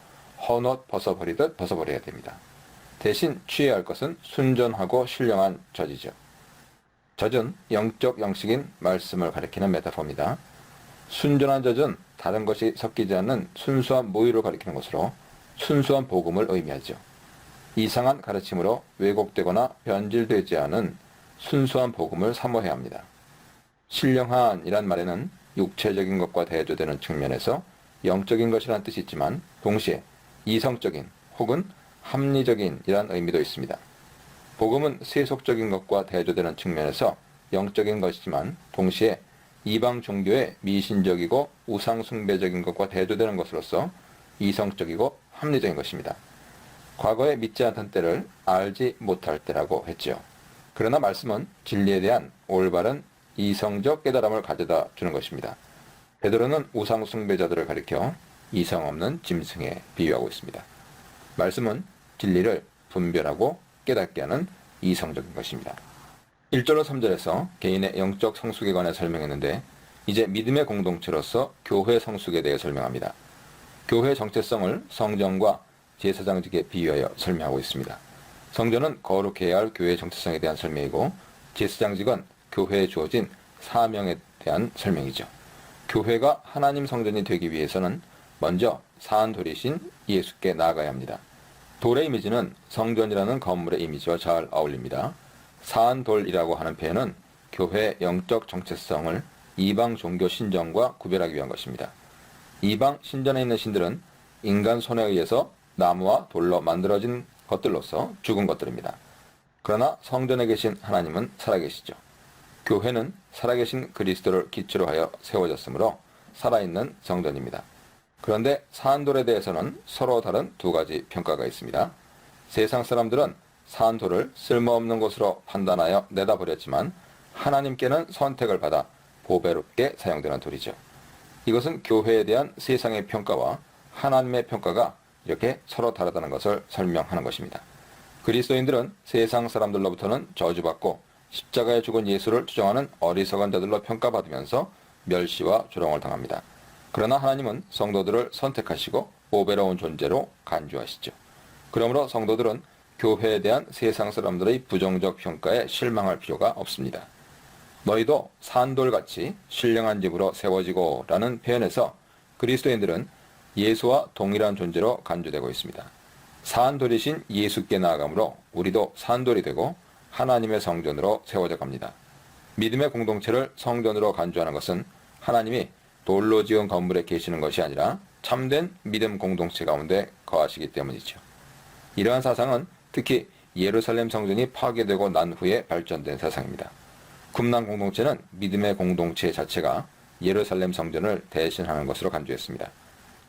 헌옷 벗어버리듯 벗어버려야 됩니다. 대신 취해야 할 것은 순전하고 신령한 젖이죠. 젖은 영적 양식인 말씀을 가리키는 메타포입니다. 순전한 젖은 다른 것이 섞이지 않는 순수한 모유를 가리키는 것으로 순수한 복음을 의미하죠. 이상한 가르침으로 왜곡되거나 변질되지 않은 순수한 복음을 사모해야 합니다. 신령한이란 말에는 육체적인 것과 대조되는 측면에서 영적인 것이라는 뜻이 있지만 동시에 이성적인 혹은 합리적인이란 의미도 있습니다. 복음은 세속적인 것과 대조되는 측면에서 영적인 것이지만 동시에 이방 종교의 미신적이고 우상 숭배적인 것과 대조되는 것으로서 이성적이고 합리적인 것입니다. 과거에 믿지 않던 때를 알지 못할 때라고 했지요. 그러나 말씀은 진리에 대한 올바른 이성적 깨달음을 가져다 주는 것입니다. 베드로는 우상 숭배자들을 가리켜 이성 없는 짐승에 비유하고 있습니다. 말씀은 진리를 분별하고 깨닫게 하는 이성적인 것입니다. 1절로 3절에서 개인의 영적 성숙에 관해 설명했는데 이제 믿음의 공동체로서 교회 성숙에 대해 설명합니다. 교회의 정체성을 성전과 제사장직에 비유하여 설명하고 있습니다. 성전은 거룩해야 할 교회의 정체성에 대한 설명이고 제사장직은 교회에 주어진 사명에 대한 설명이죠. 교회가 하나님 성전이 되기 위해서는 먼저 사한 돌이신 예수께 나아가야 합니다. 돌의 이미지는 성전이라는 건물의 이미지와 잘 어울립니다. 사한 돌이라고 하는 표현은 교회의 영적 정체성을 이방 종교 신전과 구별하기 위한 것입니다. 이방 신전에 있는 신들은 인간 손에 의해서 나무와 돌로 만들어진 것들로서 죽은 것들입니다. 그러나 성전에 계신 하나님은 살아계시죠. 교회는 살아계신 그리스도를 기초로 하여 세워졌으므로 살아있는 성전입니다. 그런데 사한돌에 대해서는 서로 다른 두 가지 평가가 있습니다. 세상 사람들은 사한돌을 쓸모없는 것으로 판단하여 내다버렸지만 하나님께는 선택을 받아 보배롭게 사용되는 돌이죠. 이것은 교회에 대한 세상의 평가와 하나님의 평가가 이렇게 서로 다르다는 것을 설명하는 것입니다. 그리스도인들은 세상 사람들로부터는 저주받고 십자가에 죽은 예수를 추종하는 어리석은 자들로 평가받으면서 멸시와 조롱을 당합니다. 그러나 하나님은 성도들을 선택하시고 보배로운 존재로 간주하시죠. 그러므로 성도들은 교회에 대한 세상 사람들의 부정적 평가에 실망할 필요가 없습니다. 너희도 산돌같이 신령한 집으로 세워지고 라는 표현에서 그리스도인들은 예수와 동일한 존재로 간주되고 있습니다. 산돌이신 예수께 나아가므로 우리도 산돌이 되고 하나님의 성전으로 세워져 갑니다. 믿음의 공동체를 성전으로 간주하는 것은 하나님이 돌로 지은 건물에 계시는 것이 아니라 참된 믿음 공동체 가운데 거하시기 때문이죠. 이러한 사상은 특히 예루살렘 성전이 파괴되고 난 후에 발전된 사상입니다. 쿰난 공동체는 믿음의 공동체 자체가 예루살렘 성전을 대신하는 것으로 간주했습니다.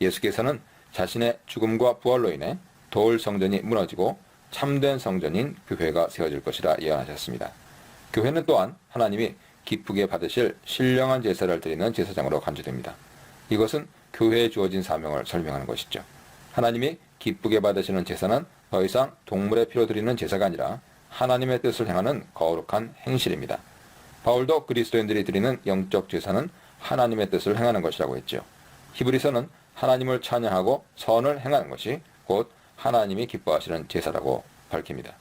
예수께서는 자신의 죽음과 부활로 인해 돌 성전이 무너지고 참된 성전인 교회가 세워질 것이라 예언하셨습니다. 교회는 또한 하나님이 기쁘게 받으실 신령한 제사를 드리는 제사장으로 간주됩니다. 이것은 교회에 주어진 사명을 설명하는 것이죠. 하나님이 기쁘게 받으시는 제사는 더 이상 동물의 피로 드리는 제사가 아니라 하나님의 뜻을 행하는 거룩한 행실입니다. 바울도 그리스도인들이 드리는 영적 제사는 하나님의 뜻을 행하는 것이라고 했죠. 히브리서는 하나님을 찬양하고 선을 행하는 것이 곧 하나님이 기뻐하시는 제사라고 밝힙니다.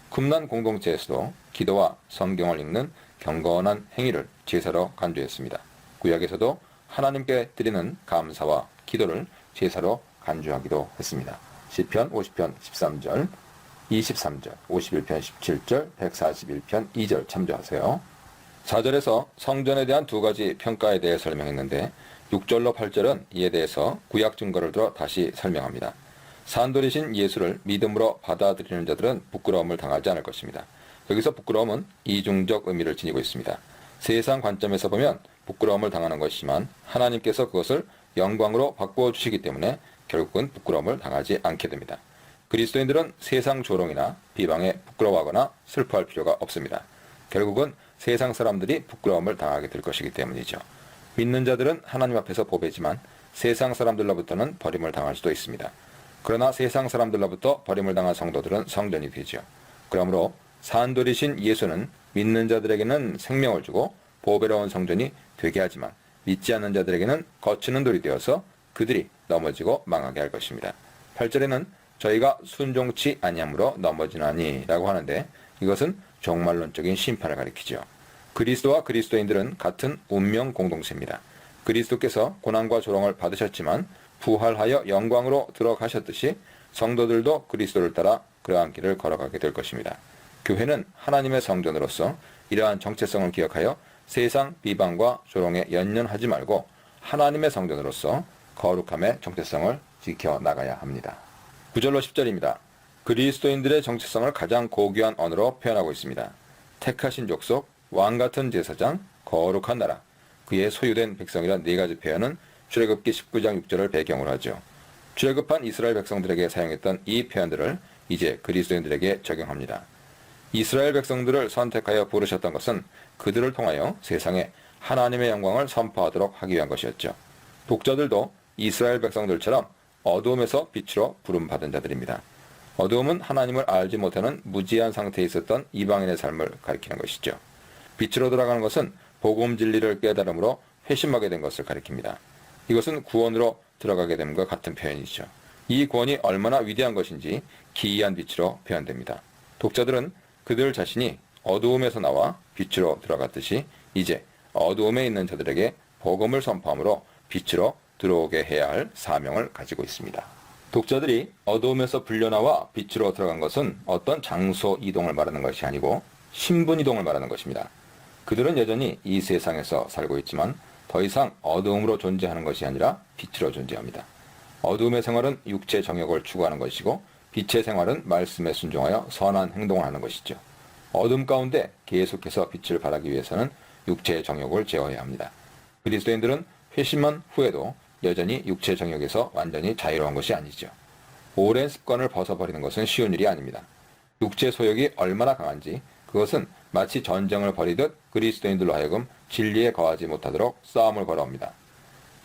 쿰난 공동체에서도 기도와 성경을 읽는 경건한 행위를 제사로 간주했습니다. 구약에서도 하나님께 드리는 감사와 기도를 제사로 간주하기도 했습니다. 시편 50편 13절, 23절, 51편 17절, 141편 2절 참조하세요. 4절에서 성전에 대한 두 가지 평가에 대해 설명했는데 6절로 8절은 이에 대해서 구약 증거를 들어 다시 설명합니다. 산돌이신 예수를 믿음으로 받아들이는 자들은 부끄러움을 당하지 않을 것입니다. 여기서 부끄러움은 이중적 의미를 지니고 있습니다. 세상 관점에서 보면 부끄러움을 당하는 것이지만 하나님께서 그것을 영광으로 바꾸어 주시기 때문에 결국은 부끄러움을 당하지 않게 됩니다. 그리스도인들은 세상 조롱이나 비방에 부끄러워하거나 슬퍼할 필요가 없습니다. 결국은 세상 사람들이 부끄러움을 당하게 될 것이기 때문이죠. 믿는 자들은 하나님 앞에서 보배지만 세상 사람들로부터는 버림을 당할 수도 있습니다. 그러나 세상 사람들로부터 버림을 당한 성도들은 성전이 되죠. 그러므로 산돌이신 예수는 믿는 자들에게는 생명을 주고 보배로운 성전이 되게 하지만 믿지 않는 자들에게는 거치는 돌이 되어서 그들이 넘어지고 망하게 할 것입니다. 8절에는 저희가 순종치 아니함으로 넘어지나니 라고 하는데 이것은 종말론적인 심판을 가리키죠. 그리스도와 그리스도인들은 같은 운명 공동체입니다. 그리스도께서 고난과 조롱을 받으셨지만 부활하여 영광으로 들어가셨듯이 성도들도 그리스도를 따라 그러한 길을 걸어가게 될 것입니다. 교회는 하나님의 성전으로서 이러한 정체성을 기억하여 세상 비방과 조롱에 연연하지 말고 하나님의 성전으로서 거룩함의 정체성을 지켜나가야 합니다. 9절로 10절입니다. 그리스도인들의 정체성을 가장 고귀한 언어로 표현하고 있습니다. 택하신 족속, 왕같은 제사장, 거룩한 나라. 그의 소유된 백성이란 네 가지 표현은 출애굽기 19장 6절을 배경으로 하죠. 출애굽한 이스라엘 백성들에게 사용했던 이 표현들을 이제 그리스도인들에게 적용합니다. 이스라엘 백성들을 선택하여 부르셨던 것은 그들을 통하여 세상에 하나님의 영광을 선포하도록 하기 위한 것이었죠. 독자들도 이스라엘 백성들처럼 어두움에서 빛으로 부름받은 자들입니다. 어두움은 하나님을 알지 못하는 무지한 상태에 있었던 이방인의 삶을 가리키는 것이죠. 빛으로 돌아가는 것은 복음 진리를 깨달음으로 회심하게 된 것을 가리킵니다. 이것은 구원으로 들어가게 됨과 같은 표현이죠. 이 구원이 얼마나 위대한 것인지 기이한 빛으로 표현됩니다. 독자들은 그들 자신이 어두움에서 나와 빛으로 들어갔듯이 이제 어두움에 있는 자들에게 복음을 선포함으로 빛으로 들어오게 해야 할 사명을 가지고 있습니다. 독자들이 어두움에서 불려나와 빛으로 들어간 것은 어떤 장소 이동을 말하는 것이 아니고 신분 이동을 말하는 것입니다. 그들은 여전히 이 세상에서 살고 있지만 더 이상 어두움으로 존재하는 것이 아니라 빛으로 존재합니다. 어두움의 생활은 육체 정욕을 추구하는 것이고 빛의 생활은 말씀에 순종하여 선한 행동을 하는 것이죠. 어둠 가운데 계속해서 빛을 발하기 위해서는 육체의 정욕을 제어해야 합니다. 그리스도인들은 회심한 후에도 여전히 육체 정욕에서 완전히 자유로운 것이 아니죠. 오랜 습관을 벗어버리는 것은 쉬운 일이 아닙니다. 육체 소욕이 얼마나 강한지 그것은 마치 전쟁을 벌이듯 그리스도인들로 하여금 진리에 거하지 못하도록 싸움을 걸어옵니다.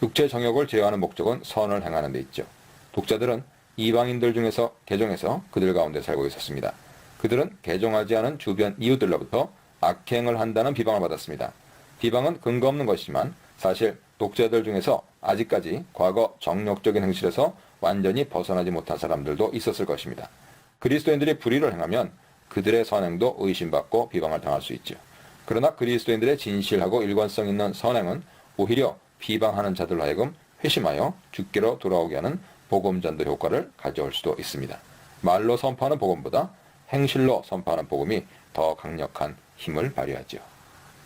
육체 정욕을 제어하는 목적은 선을 행하는 데 있죠. 독자들은 이방인들 중에서 개종해서 그들 가운데 살고 있었습니다. 그들은 개종하지 않은 주변 이웃들로부터 악행을 한다는 비방을 받았습니다. 비방은 근거 없는 것이지만 사실 독자들 중에서 아직까지 과거 정욕적인 행실에서 완전히 벗어나지 못한 사람들도 있었을 것입니다. 그리스도인들이 불의를 행하면 그들의 선행도 의심받고 비방을 당할 수 있죠. 그러나 그리스도인들의 진실하고 일관성 있는 선행은 오히려 비방하는 자들로 하여금 회심하여 주께로 돌아오게 하는 복음 전도 효과를 가져올 수도 있습니다. 말로 선포하는 복음보다 행실로 선포하는 복음이 더 강력한 힘을 발휘하죠.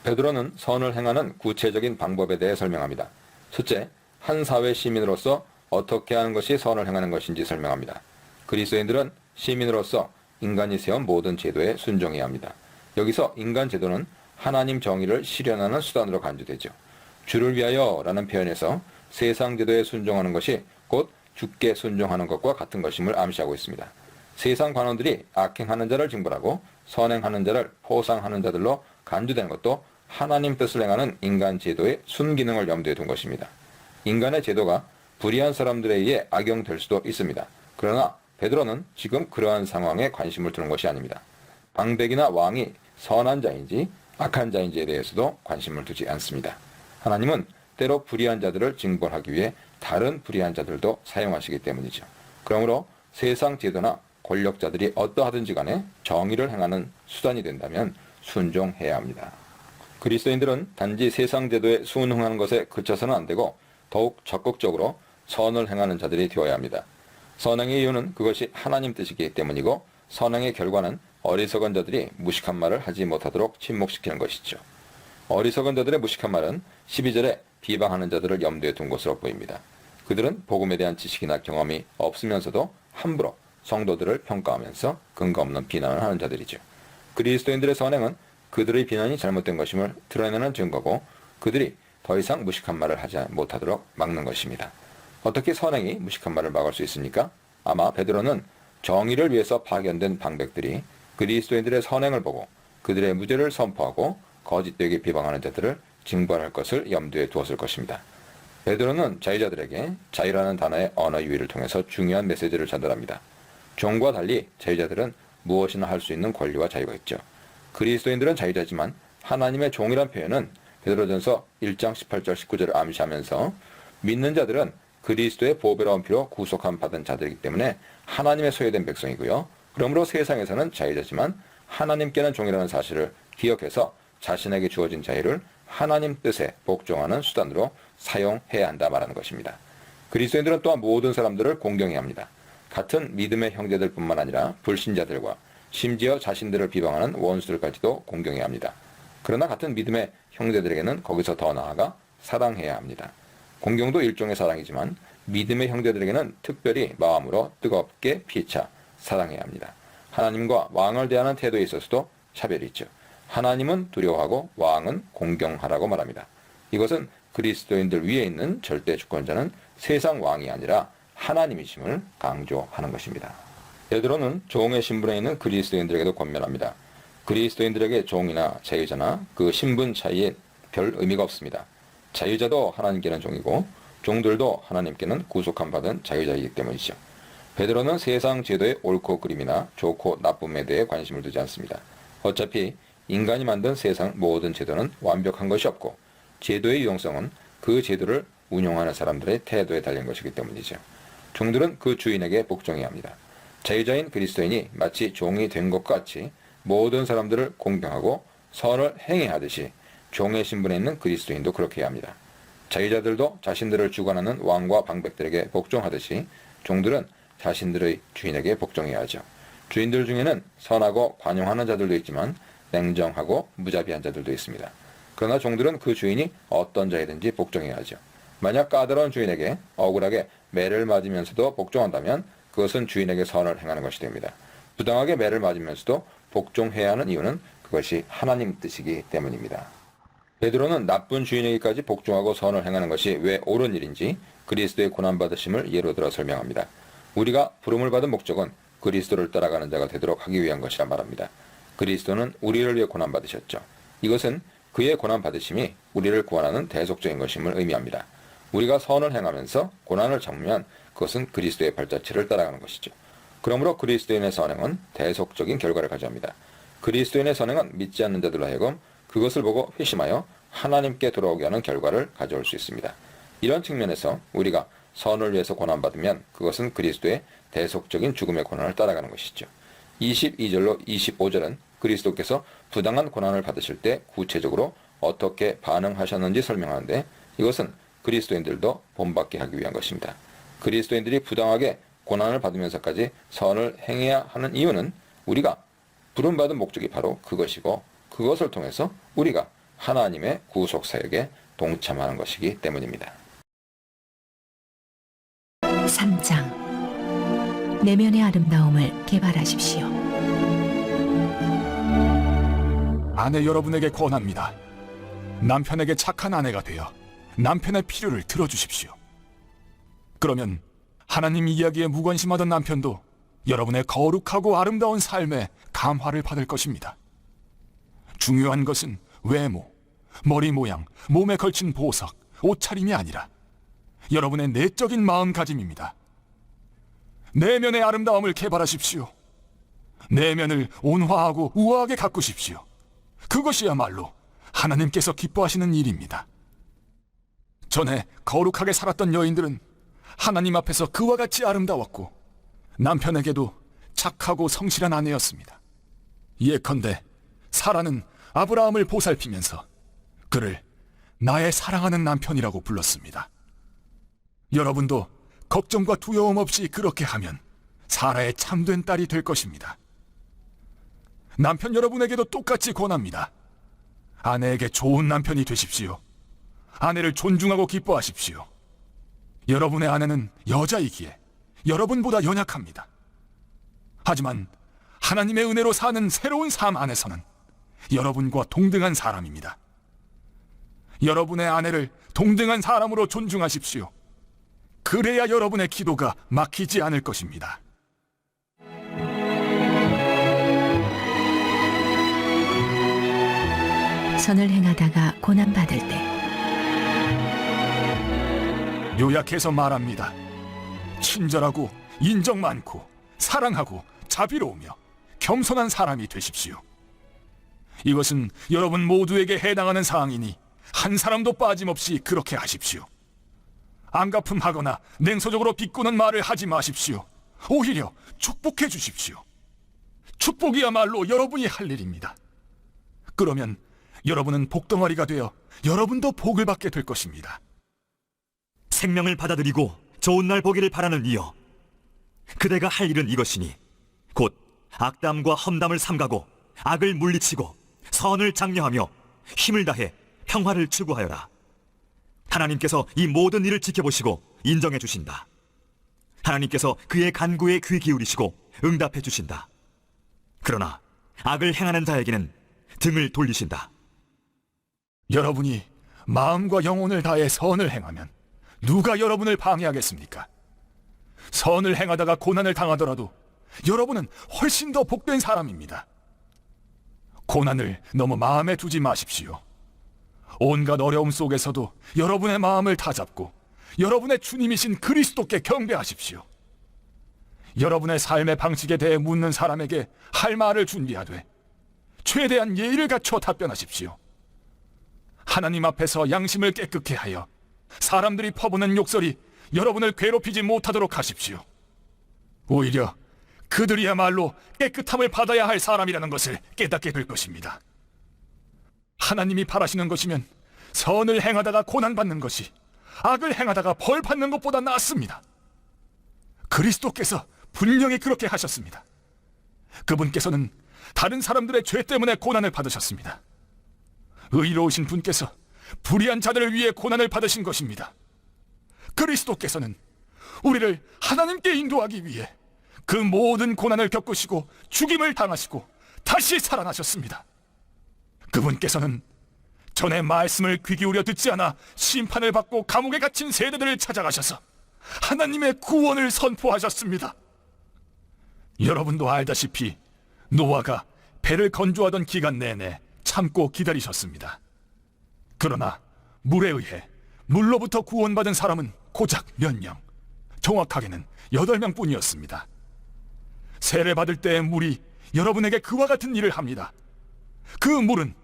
베드로는 선을 행하는 구체적인 방법에 대해 설명합니다. 첫째, 한 사회 시민으로서 어떻게 하는 것이 선을 행하는 것인지 설명합니다. 그리스도인들은 시민으로서 인간이 세운 모든 제도에 순종해야 합니다. 여기서 인간 제도는 하나님 정의를 실현하는 수단으로 간주되죠. 주를 위하여 라는 표현에서 세상 제도에 순종하는 것이 곧 주께 순종하는 것과 같은 것임을 암시하고 있습니다. 세상 관원들이 악행하는 자를 징벌하고 선행하는 자를 포상하는 자들로 간주되는 것도 하나님 뜻을 행하는 인간 제도의 순기능을 염두에 둔 것입니다. 인간의 제도가 불의한 사람들에 의해 악용될 수도 있습니다. 그러나 베드로는 지금 그러한 상황에 관심을 두는 것이 아닙니다. 방백이나 왕이 선한 자인지 악한 자인지에 대해서도 관심을 두지 않습니다. 하나님은 때로 불의한 자들을 징벌하기 위해 다른 불의한 자들도 사용하시기 때문이죠. 그러므로 세상 제도나 권력자들이 어떠하든지 간에 정의를 행하는 수단이 된다면 순종해야 합니다. 그리스도인들은 단지 세상 제도에 순응하는 것에 그쳐서는 안 되고 더욱 적극적으로 선을 행하는 자들이 되어야 합니다. 선행의 이유는 그것이 하나님 뜻이기 때문이고 선행의 결과는 어리석은 자들이 무식한 말을 하지 못하도록 침묵시키는 것이죠. 어리석은 자들의 무식한 말은 12절에 비방하는 자들을 염두에 둔 것으로 보입니다. 그들은 복음에 대한 지식이나 경험이 없으면서도 함부로 성도들을 평가하면서 근거 없는 비난을 하는 자들이죠. 그리스도인들의 선행은 그들의 비난이 잘못된 것임을 드러내는 증거고 그들이 더 이상 무식한 말을 하지 못하도록 막는 것입니다. 어떻게 선행이 무식한 말을 막을 수 있습니까? 아마 베드로는 정의를 위해서 파견된 방백들이 그리스도인들의 선행을 보고 그들의 무죄를 선포하고 거짓되게 비방하는 자들을 징벌할 것을 염두에 두었을 것입니다. 베드로는 자유자들에게 자유라는 단어의 언어 유희를 통해서 중요한 메시지를 전달합니다. 종과 달리 자유자들은 무엇이나 할 수 있는 권리와 자유가 있죠. 그리스도인들은 자유자지만 하나님의 종이란 표현은 베드로전서 1장 18절 19절을 암시하면서 믿는 자들은 그리스도의 보배로운 피로 구속함 받은 자들이기 때문에 하나님의 소유된 백성이고요. 그러므로 세상에서는 자유자지만 하나님께는 종이라는 사실을 기억해서 자신에게 주어진 자유를 하나님 뜻에 복종하는 수단으로 사용해야 한다 말하는 것입니다. 그리스도인들은 또한 모든 사람들을 공경해야 합니다. 같은 믿음의 형제들뿐만 아니라 불신자들과 심지어 자신들을 비방하는 원수들까지도 공경해야 합니다. 그러나 같은 믿음의 형제들에게는 거기서 더 나아가 사랑해야 합니다. 공경도 일종의 사랑이지만 믿음의 형제들에게는 특별히 마음으로 뜨겁게 피차 사랑해야 합니다. 하나님과 왕을 대하는 태도에 있어서도 차별이 있죠. 하나님은 두려워하고 왕은 공경하라고 말합니다. 이것은 그리스도인들 위에 있는 절대 주권자는 세상 왕이 아니라 하나님이심을 강조하는 것입니다. 베드로는 종의 신분에 있는 그리스도인들에게도 권면합니다. 그리스도인들에게 종이나 자유자나 그 신분 차이에 별 의미가 없습니다. 자유자도 하나님께는 종이고 종들도 하나님께는 구속함 받은 자유자이기 때문이죠. 베드로는 세상 제도의 옳고 그름이나 좋고 나쁨에 대해 관심을 두지 않습니다. 어차피 인간이 만든 세상 모든 제도는 완벽한 것이 없고 제도의 유용성은 그 제도를 운용하는 사람들의 태도에 달린 것이기 때문이죠. 종들은 그 주인에게 복종해야 합니다. 자유자인 그리스도인이 마치 종이 된 것과 같이 모든 사람들을 공경하고 선을 행해야 하듯이 종의 신분에 있는 그리스도인도 그렇게 해야 합니다. 자유자들도 자신들을 주관하는 왕과 방백들에게 복종하듯이 종들은 자신들의 주인에게 복종해야 하죠. 주인들 중에는 선하고 관용하는 자들도 있지만 냉정하고 무자비한 자들도 있습니다. 그러나 종들은 그 주인이 어떤 자이든지 복종해야 하죠. 만약 까다로운 주인에게 억울하게 매를 맞으면서도 복종한다면 그것은 주인에게 선을 행하는 것이 됩니다. 부당하게 매를 맞으면서도 복종해야 하는 이유는 그것이 하나님 뜻이기 때문입니다. 베드로는 나쁜 주인에게까지 복종하고 선을 행하는 것이 왜 옳은 일인지 그리스도의 고난받으심을 예로 들어 설명합니다. 우리가 부름을 받은 목적은 그리스도를 따라가는 자가 되도록 하기 위한 것이라 말합니다. 그리스도는 우리를 위해 고난받으셨죠. 이것은 그의 고난받으심이 우리를 구원하는 대속적인 것임을 의미합니다. 우리가 선을 행하면서 고난을 참으면 그것은 그리스도의 발자취를 따라가는 것이죠. 그러므로 그리스도인의 선행은 대속적인 결과를 가져옵니다. 그리스도인의 선행은 믿지 않는 자들로 하여금 그것을 보고 회심하여 하나님께 돌아오게 하는 결과를 가져올 수 있습니다. 이런 측면에서 우리가 선을 위해서 고난받으면 그것은 그리스도의 대속적인 죽음의 고난을 따라가는 것이죠. 22절로 25절은 그리스도께서 부당한 고난을 받으실 때 구체적으로 어떻게 반응하셨는지 설명하는데 이것은 그리스도인들도 본받게 하기 위한 것입니다. 그리스도인들이 부당하게 고난을 받으면서까지 선을 행해야 하는 이유는 우리가 부름받은 목적이 바로 그것이고 그것을 통해서 우리가 하나님의 구속 사역에 동참하는 것이기 때문입니다. 3장 내면의 아름다움을 개발하십시오. 아내 여러분에게 권합니다. 남편에게 착한 아내가 되어 남편의 필요를 들어주십시오. 그러면 하나님 이야기에 무관심하던 남편도 여러분의 거룩하고 아름다운 삶에 감화를 받을 것입니다. 중요한 것은 외모, 머리 모양, 몸에 걸친 보석, 옷차림이 아니라 여러분의 내적인 마음가짐입니다. 내면의 아름다움을 개발하십시오. 내면을 온화하고 우아하게 가꾸십시오. 그것이야말로 하나님께서 기뻐하시는 일입니다. 전에 거룩하게 살았던 여인들은 하나님 앞에서 그와 같이 아름다웠고 남편에게도 착하고 성실한 아내였습니다. 예컨대 사라는 아브라함을 보살피면서 그를 나의 사랑하는 남편이라고 불렀습니다. 여러분도 걱정과 두려움 없이 그렇게 하면 사라의 참된 딸이 될 것입니다. 남편 여러분에게도 똑같이 권합니다. 아내에게 좋은 남편이 되십시오. 아내를 존중하고 기뻐하십시오. 여러분의 아내는 여자이기에 여러분보다 연약합니다. 하지만 하나님의 은혜로 사는 새로운 삶 안에서는 여러분과 동등한 사람입니다. 여러분의 아내를 동등한 사람으로 존중하십시오. 그래야 여러분의 기도가 막히지 않을 것입니다. 선을 행하다가 고난받을 때 요약해서 말합니다. 친절하고 인정 많고 사랑하고 자비로우며 겸손한 사람이 되십시오. 이것은 여러분 모두에게 해당하는 사항이니 한 사람도 빠짐없이 그렇게 하십시오. 안갚음하거나 냉소적으로 비꼬는 말을 하지 마십시오. 오히려 축복해 주십시오. 축복이야말로 여러분이 할 일입니다. 그러면 여러분은 복덩어리가 되어 여러분도 복을 받게 될 것입니다. 생명을 받아들이고 좋은 날 보기를 바라는 이여, 그대가 할 일은 이것이니 곧 악담과 험담을 삼가고 악을 물리치고 선을 장려하며 힘을 다해 평화를 추구하여라. 하나님께서 이 모든 일을 지켜보시고 인정해 주신다. 하나님께서 그의 간구에 귀 기울이시고 응답해 주신다. 그러나 악을 행하는 자에게는 등을 돌리신다. 여러분이 마음과 영혼을 다해 선을 행하면 누가 여러분을 방해하겠습니까? 선을 행하다가 고난을 당하더라도 여러분은 훨씬 더 복된 사람입니다. 고난을 너무 마음에 두지 마십시오. 온갖 어려움 속에서도 여러분의 마음을 다잡고 여러분의 주님이신 그리스도께 경배하십시오. 여러분의 삶의 방식에 대해 묻는 사람에게 할 말을 준비하되 최대한 예의를 갖춰 답변하십시오. 하나님 앞에서 양심을 깨끗게 하여 사람들이 퍼부는 욕설이 여러분을 괴롭히지 못하도록 하십시오. 오히려 그들이야말로 깨끗함을 받아야 할 사람이라는 것을 깨닫게 될 것입니다. 하나님이 바라시는 것이면 선을 행하다가 고난받는 것이 악을 행하다가 벌 받는 것보다 낫습니다. 그리스도께서 분명히 그렇게 하셨습니다. 그분께서는 다른 사람들의 죄 때문에 고난을 받으셨습니다. 의로우신 분께서 불의한 자들을 위해 고난을 받으신 것입니다. 그리스도께서는 우리를 하나님께 인도하기 위해 그 모든 고난을 겪으시고 죽임을 당하시고 다시 살아나셨습니다. 그분께서는 전에 말씀을 귀 기울여 듣지 않아 심판을 받고 감옥에 갇힌 세대들을 찾아가셔서 하나님의 구원을 선포하셨습니다. 여러분도 알다시피 노아가 배를 건조하던 기간 내내 참고 기다리셨습니다. 그러나 물에 의해 물로부터 구원받은 사람은 고작 몇 명, 정확하게는 8명 뿐이었습니다. 세례받을 때의 물이 여러분에게 그와 같은 일을 합니다. 그 물은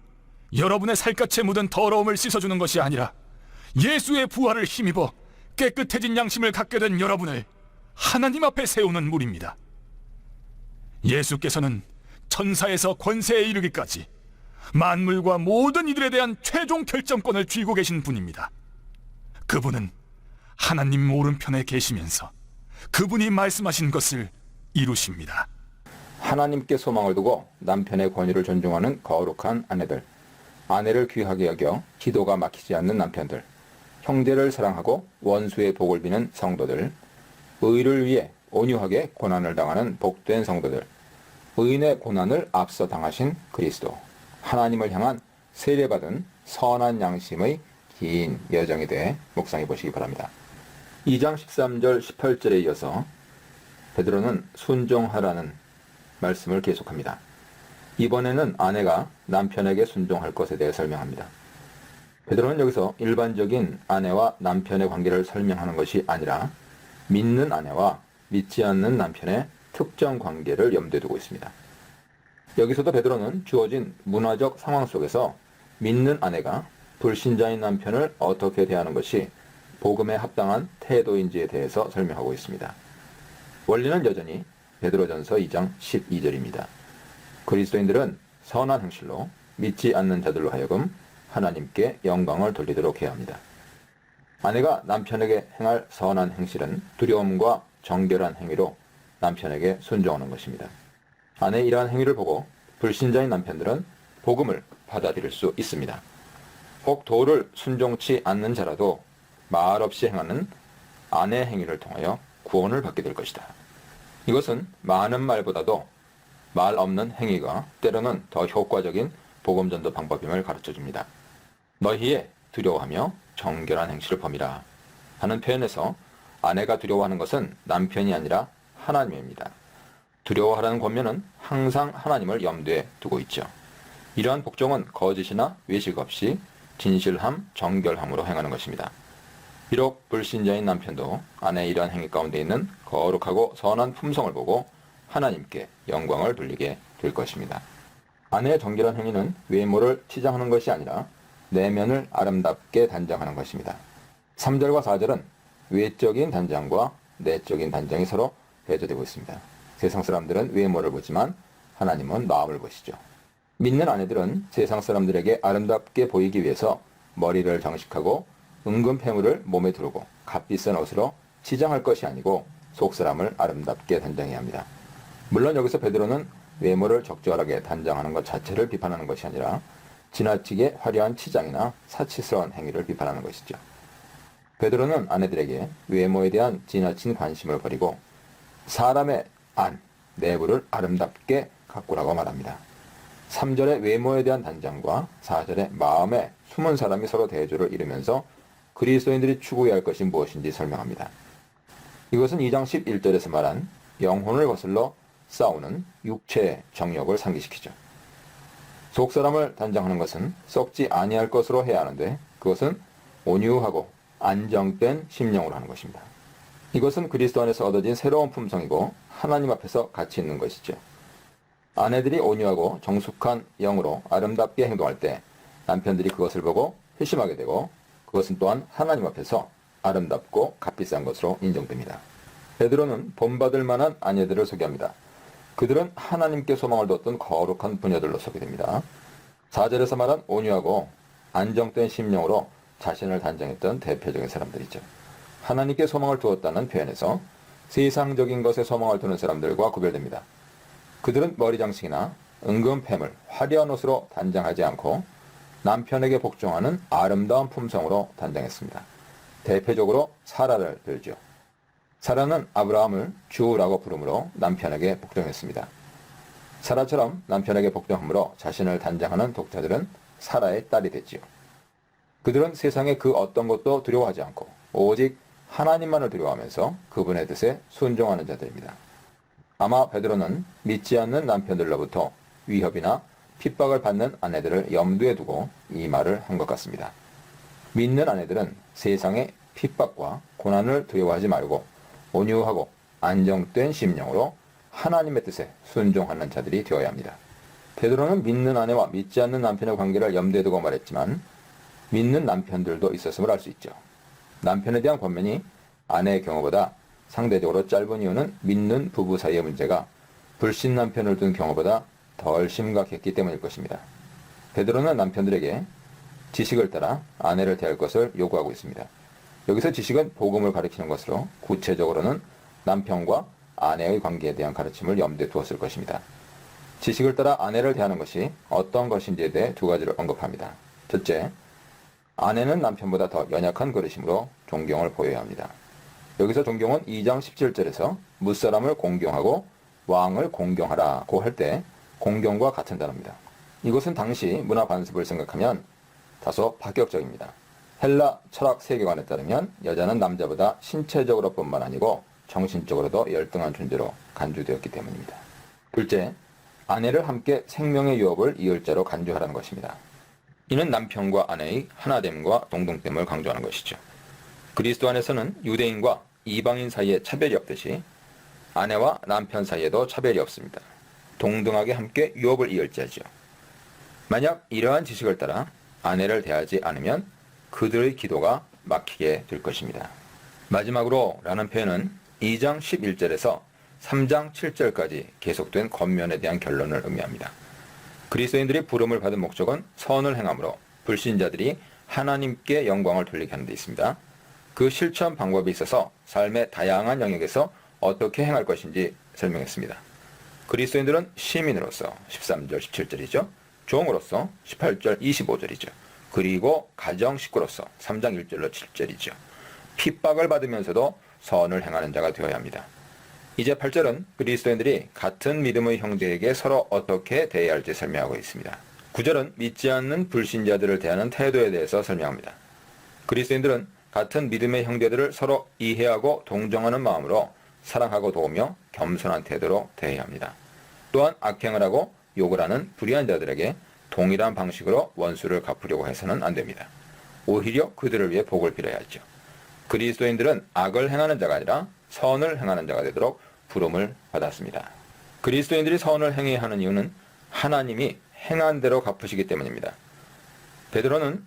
여러분의 살갗에 묻은 더러움을 씻어주는 것이 아니라 예수의 부활을 힘입어 깨끗해진 양심을 갖게 된 여러분을 하나님 앞에 세우는 물입니다. 예수께서는 천사에서 권세에 이르기까지 만물과 모든 이들에 대한 최종 결정권을 쥐고 계신 분입니다. 그분은 하나님 오른편에 계시면서 그분이 말씀하신 것을 이루십니다. 하나님께 소망을 두고 남편의 권위를 존중하는 거룩한 아내들, 아내를 귀하게 여겨 기도가 막히지 않는 남편들, 형제를 사랑하고 원수의 복을 비는 성도들, 의를 위해 온유하게 고난을 당하는 복된 성도들, 의인의 고난을 앞서 당하신 그리스도, 하나님을 향한 세례받은 선한 양심의 긴 여정에 대해 묵상해 보시기 바랍니다. 2장 13절 18절에 이어서 베드로는 순종하라는 말씀을 계속합니다. 이번에는 아내가 남편에게 순종할 것에 대해 설명합니다. 베드로는 여기서 일반적인 아내와 남편의 관계를 설명하는 것이 아니라 믿는 아내와 믿지 않는 남편의 특정 관계를 염두에 두고 있습니다. 여기서도 베드로는 주어진 문화적 상황 속에서 믿는 아내가 불신자인 남편을 어떻게 대하는 것이 복음에 합당한 태도인지에 대해서 설명하고 있습니다. 원리는 여전히 베드로전서 2장 12절입니다. 그리스도인들은 선한 행실로 믿지 않는 자들로 하여금 하나님께 영광을 돌리도록 해야 합니다. 아내가 남편에게 행할 선한 행실은 두려움과 정결한 행위로 남편에게 순종하는 것입니다. 아내의 이러한 행위를 보고 불신자인 남편들은 복음을 받아들일 수 있습니다. 혹 도를 순종치 않는 자라도 말없이 행하는 아내의 행위를 통하여 구원을 받게 될 것이다. 이것은 많은 말보다도 말 없는 행위가 때로는 더 효과적인 복음전도 방법임을 가르쳐줍니다. 너희의 두려워하며 정결한 행실을 범이라 하는 표현에서 아내가 두려워하는 것은 남편이 아니라 하나님입니다. 두려워하라는 권면은 항상 하나님을 염두에 두고 있죠. 이러한 복종은 거짓이나 외식 없이 진실함, 정결함으로 행하는 것입니다. 비록 불신자인 남편도 아내의 이러한 행위 가운데 있는 거룩하고 선한 품성을 보고 하나님께 영광을 돌리게 될 것입니다. 아내의 정결한 행위는 외모를 치장하는 것이 아니라 내면을 아름답게 단장하는 것입니다. 3절과 4절은 외적인 단장과 내적인 단장이 서로 대조되고 있습니다. 세상 사람들은 외모를 보지만 하나님은 마음을 보시죠. 믿는 아내들은 세상 사람들에게 아름답게 보이기 위해서 머리를 장식하고 은근 패물을 몸에 두르고 값비싼 옷으로 치장할 것이 아니고 속사람을 아름답게 단장해야 합니다. 물론 여기서 베드로는 외모를 적절하게 단장하는 것 자체를 비판하는 것이 아니라 지나치게 화려한 치장이나 사치스러운 행위를 비판하는 것이죠. 베드로는 아내들에게 외모에 대한 지나친 관심을 버리고 사람의 안, 내부를 아름답게 가꾸라고 말합니다. 3절의 외모에 대한 단장과 4절의 마음에 숨은 사람이 서로 대조를 이루면서 그리스도인들이 추구해야 할 것이 무엇인지 설명합니다. 이것은 2장 11절에서 말한 영혼을 거슬러 싸우는 육체의 정욕을 상기시키죠. 속사람을 단장하는 것은 썩지 아니할 것으로 해야 하는데 그것은 온유하고 안정된 심령으로 하는 것입니다. 이것은 그리스도 안에서 얻어진 새로운 품성이고 하나님 앞에서 가치 있는 것이죠. 아내들이 온유하고 정숙한 영으로 아름답게 행동할 때 남편들이 그것을 보고 회심하게 되고 그것은 또한 하나님 앞에서 아름답고 값비싼 것으로 인정됩니다. 베드로는 본받을 만한 아내들을 소개합니다. 그들은 하나님께 소망을 뒀던 거룩한 부녀들로 소개됩니다. 4절에서 말한 온유하고 안정된 심령으로 자신을 단정했던 대표적인 사람들이죠. 하나님께 소망을 두었다는 표현에서 세상적인 것에 소망을 두는 사람들과 구별됩니다. 그들은 머리 장식이나 은금패물, 화려한 옷으로 단장하지 않고 남편에게 복종하는 아름다운 품성으로 단장했습니다. 대표적으로 사라를 들죠. 사라는 아브라함을 주라고 부르므로 남편에게 복종했습니다. 사라처럼 남편에게 복종함으로 자신을 단장하는 독자들은 사라의 딸이 됐지요. 그들은 세상의 그 어떤 것도 두려워하지 않고 오직 하나님만을 두려워하면서 그분의 뜻에 순종하는 자들입니다. 아마 베드로는 믿지 않는 남편들로부터 위협이나 핍박을 받는 아내들을 염두에 두고 이 말을 한 것 같습니다. 믿는 아내들은 세상의 핍박과 고난을 두려워하지 말고 온유하고 안정된 심령으로 하나님의 뜻에 순종하는 자들이 되어야 합니다. 베드로는 믿는 아내와 믿지 않는 남편의 관계를 염두에 두고 말했지만 믿는 남편들도 있었음을 알 수 있죠. 남편에 대한 권면이 아내의 경우보다 상대적으로 짧은 이유는 믿는 부부 사이의 문제가 불신 남편을 둔 경우보다 덜 심각했기 때문일 것입니다. 베드로는 남편들에게 지식을 따라 아내를 대할 것을 요구하고 있습니다. 여기서 지식은 복음을 가리키는 것으로 구체적으로는 남편과 아내의 관계에 대한 가르침을 염두에 두었을 것입니다. 지식을 따라 아내를 대하는 것이 어떤 것인지에 대해 두 가지를 언급합니다. 첫째, 아내는 남편보다 더 연약한 그릇이므로 존경을 보여야 합니다. 여기서 존경은 2장 17절에서 무사람을 공경하고 왕을 공경하라고 할 때 공경과 같은 단어입니다. 이것은 당시 문화 관습을 생각하면 다소 파격적입니다. 헬라 철학 세계관에 따르면 여자는 남자보다 신체적으로 뿐만 아니고 정신적으로도 열등한 존재로 간주되었기 때문입니다. 둘째, 아내를 함께 생명의 유업을 이을 자로 간주하라는 것입니다. 이는 남편과 아내의 하나됨과 동등됨을 강조하는 것이죠. 그리스도 안에서는 유대인과 이방인 사이에 차별이 없듯이 아내와 남편 사이에도 차별이 없습니다. 동등하게 함께 유업을 이을 자죠. 만약 이러한 지식을 따라 아내를 대하지 않으면 그들의 기도가 막히게 될 것입니다. 마지막으로 라는 표현은 2장 11절에서 3장 7절까지 계속된 권면에 대한 결론을 의미합니다. 그리스도인들이 부름을 받은 목적은 선을 행함으로 불신자들이 하나님께 영광을 돌리게 하는 데 있습니다. 그 실천 방법에 있어서 삶의 다양한 영역에서 어떻게 행할 것인지 설명했습니다. 그리스도인들은 시민으로서 13절 17절이죠. 종으로서 18절 25절이죠. 그리고 가정 식구로서 3장 1절로 7절이죠. 핍박을 받으면서도 선을 행하는 자가 되어야 합니다. 이제 8절은 그리스도인들이 같은 믿음의 형제에게 서로 어떻게 대해야 할지 설명하고 있습니다. 9절은 믿지 않는 불신자들을 대하는 태도에 대해서 설명합니다. 그리스도인들은 같은 믿음의 형제들을 서로 이해하고 동정하는 마음으로 사랑하고 도우며 겸손한 태도로 대해야 합니다. 또한 악행을 하고 욕을 하는 불의한 자들에게 동일한 방식으로 원수를 갚으려고 해서는 안 됩니다. 오히려 그들을 위해 복을 빌어야죠. 그리스도인들은 악을 행하는 자가 아니라 선을 행하는 자가 되도록 부름을 받았습니다. 그리스도인들이 선을 행해야 하는 이유는 하나님이 행한 대로 갚으시기 때문입니다. 베드로는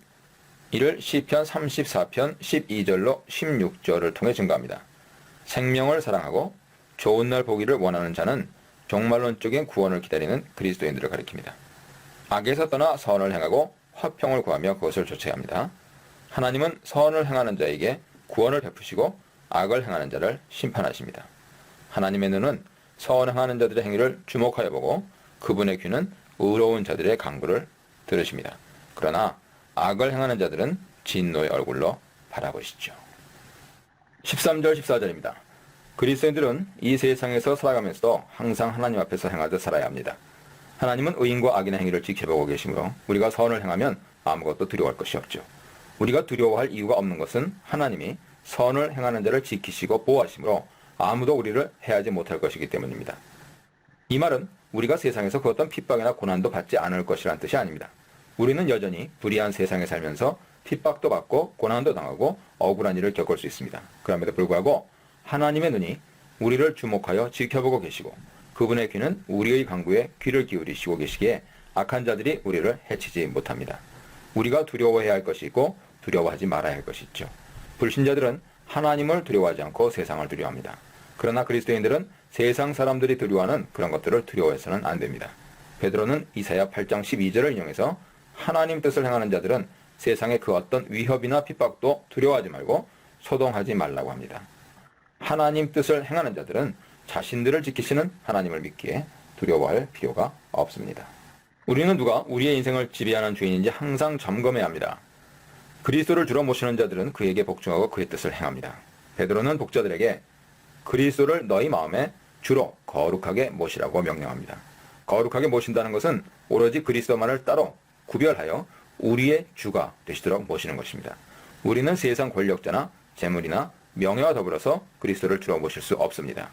이를 시편 34편 12절로 16절을 통해 증거합니다. 생명을 사랑하고 좋은 날 보기를 원하는 자는 종말론적인 구원을 기다리는 그리스도인들을 가리킵니다. 악에서 떠나 선을 행하고 화평을 구하며 그것을 좇아야 합니다. 하나님은 선을 행하는 자에게 구원을 베푸시고 악을 행하는 자를 심판하십니다. 하나님의 눈은 선행하는 자들의 행위를 주목하여 보고 그분의 귀는 의로운 자들의 간구를 들으십니다. 그러나 악을 행하는 자들은 진노의 얼굴로 바라보시죠. 13절 14절입니다. 그리스도인들은 이 세상에서 살아가면서도 항상 하나님 앞에서 행하듯 살아야 합니다. 하나님은 의인과 악인의 행위를 지켜보고 계시므로 우리가 선을 행하면 아무것도 두려워할 것이 없죠. 우리가 두려워할 이유가 없는 것은 하나님이 선을 행하는 자를 지키시고 보호하시므로 아무도 우리를 해하지 못할 것이기 때문입니다. 이 말은 우리가 세상에서 그 어떤 핍박이나 고난도 받지 않을 것이란 뜻이 아닙니다. 우리는 여전히 불의한 세상에 살면서 핍박도 받고 고난도 당하고 억울한 일을 겪을 수 있습니다. 그럼에도 불구하고 하나님의 눈이 우리를 주목하여 지켜보고 계시고 그분의 귀는 우리의 간구에 귀를 기울이시고 계시기에 악한 자들이 우리를 해치지 못합니다. 우리가 두려워해야 할 것이 있고 두려워하지 말아야 할 것이 있죠. 불신자들은 하나님을 두려워하지 않고 세상을 두려워합니다. 그러나 그리스도인들은 세상 사람들이 두려워하는 그런 것들을 두려워해서는 안 됩니다. 베드로는 이사야 8장 12절을 인용해서 하나님 뜻을 행하는 자들은 세상의 그 어떤 위협이나 핍박도 두려워하지 말고 소동하지 말라고 합니다. 하나님 뜻을 행하는 자들은 자신들을 지키시는 하나님을 믿기에 두려워할 필요가 없습니다. 우리는 누가 우리의 인생을 지배하는 주인인지 항상 점검해야 합니다. 그리스도를 주로 모시는 자들은 그에게 복종하고 그의 뜻을 행합니다. 베드로는 독자들에게 그리스도를 너희 마음에 주로 거룩하게 모시라고 명령합니다. 거룩하게 모신다는 것은 오로지 그리스도만을 따로 구별하여 우리의 주가 되시도록 모시는 것입니다. 우리는 세상 권력자나 재물이나 명예와 더불어서 그리스도를 주로 모실 수 없습니다.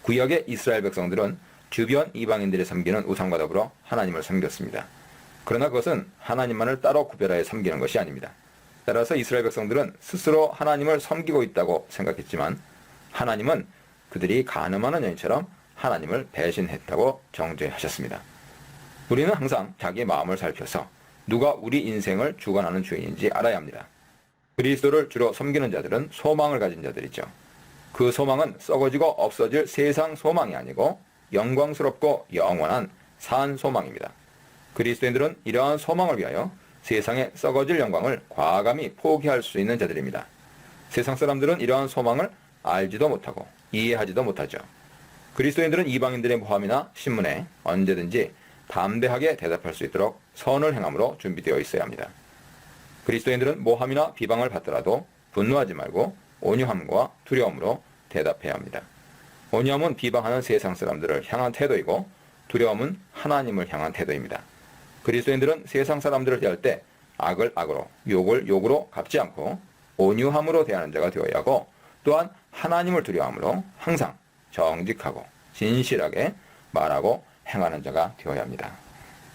구약의 이스라엘 백성들은 주변 이방인들이 섬기는 우상과 더불어 하나님을 섬겼습니다. 그러나 그것은 하나님만을 따로 구별하여 섬기는 것이 아닙니다. 따라서 이스라엘 백성들은 스스로 하나님을 섬기고 있다고 생각했지만 하나님은 그들이 간음하는 여인처럼 하나님을 배신했다고 정죄하셨습니다. 우리는 항상 자기의 마음을 살펴서 누가 우리 인생을 주관하는 주인인지 알아야 합니다. 그리스도를 주로 섬기는 자들은 소망을 가진 자들이죠. 그 소망은 썩어지고 없어질 세상 소망이 아니고 영광스럽고 영원한 산 소망입니다. 그리스도인들은 이러한 소망을 위하여 세상의 썩어질 영광을 과감히 포기할 수 있는 자들입니다. 세상 사람들은 이러한 소망을 알지도 못하고 이해하지도 못하죠. 그리스도인들은 이방인들의 모함이나 신문에 언제든지 담대하게 대답할 수 있도록 선을 행함으로 준비되어 있어야 합니다. 그리스도인들은 모함이나 비방을 받더라도 분노하지 말고 온유함과 두려움으로 대답해야 합니다. 온유함은 비방하는 세상 사람들을 향한 태도이고 두려움은 하나님을 향한 태도입니다. 그리스도인들은 세상 사람들을 대할 때 악을 악으로 욕을 욕으로 갚지 않고 온유함으로 대하는 자가 되어야 하고 또한 하나님을 두려워함으로 항상 정직하고 진실하게 말하고 행하는 자가 되어야 합니다.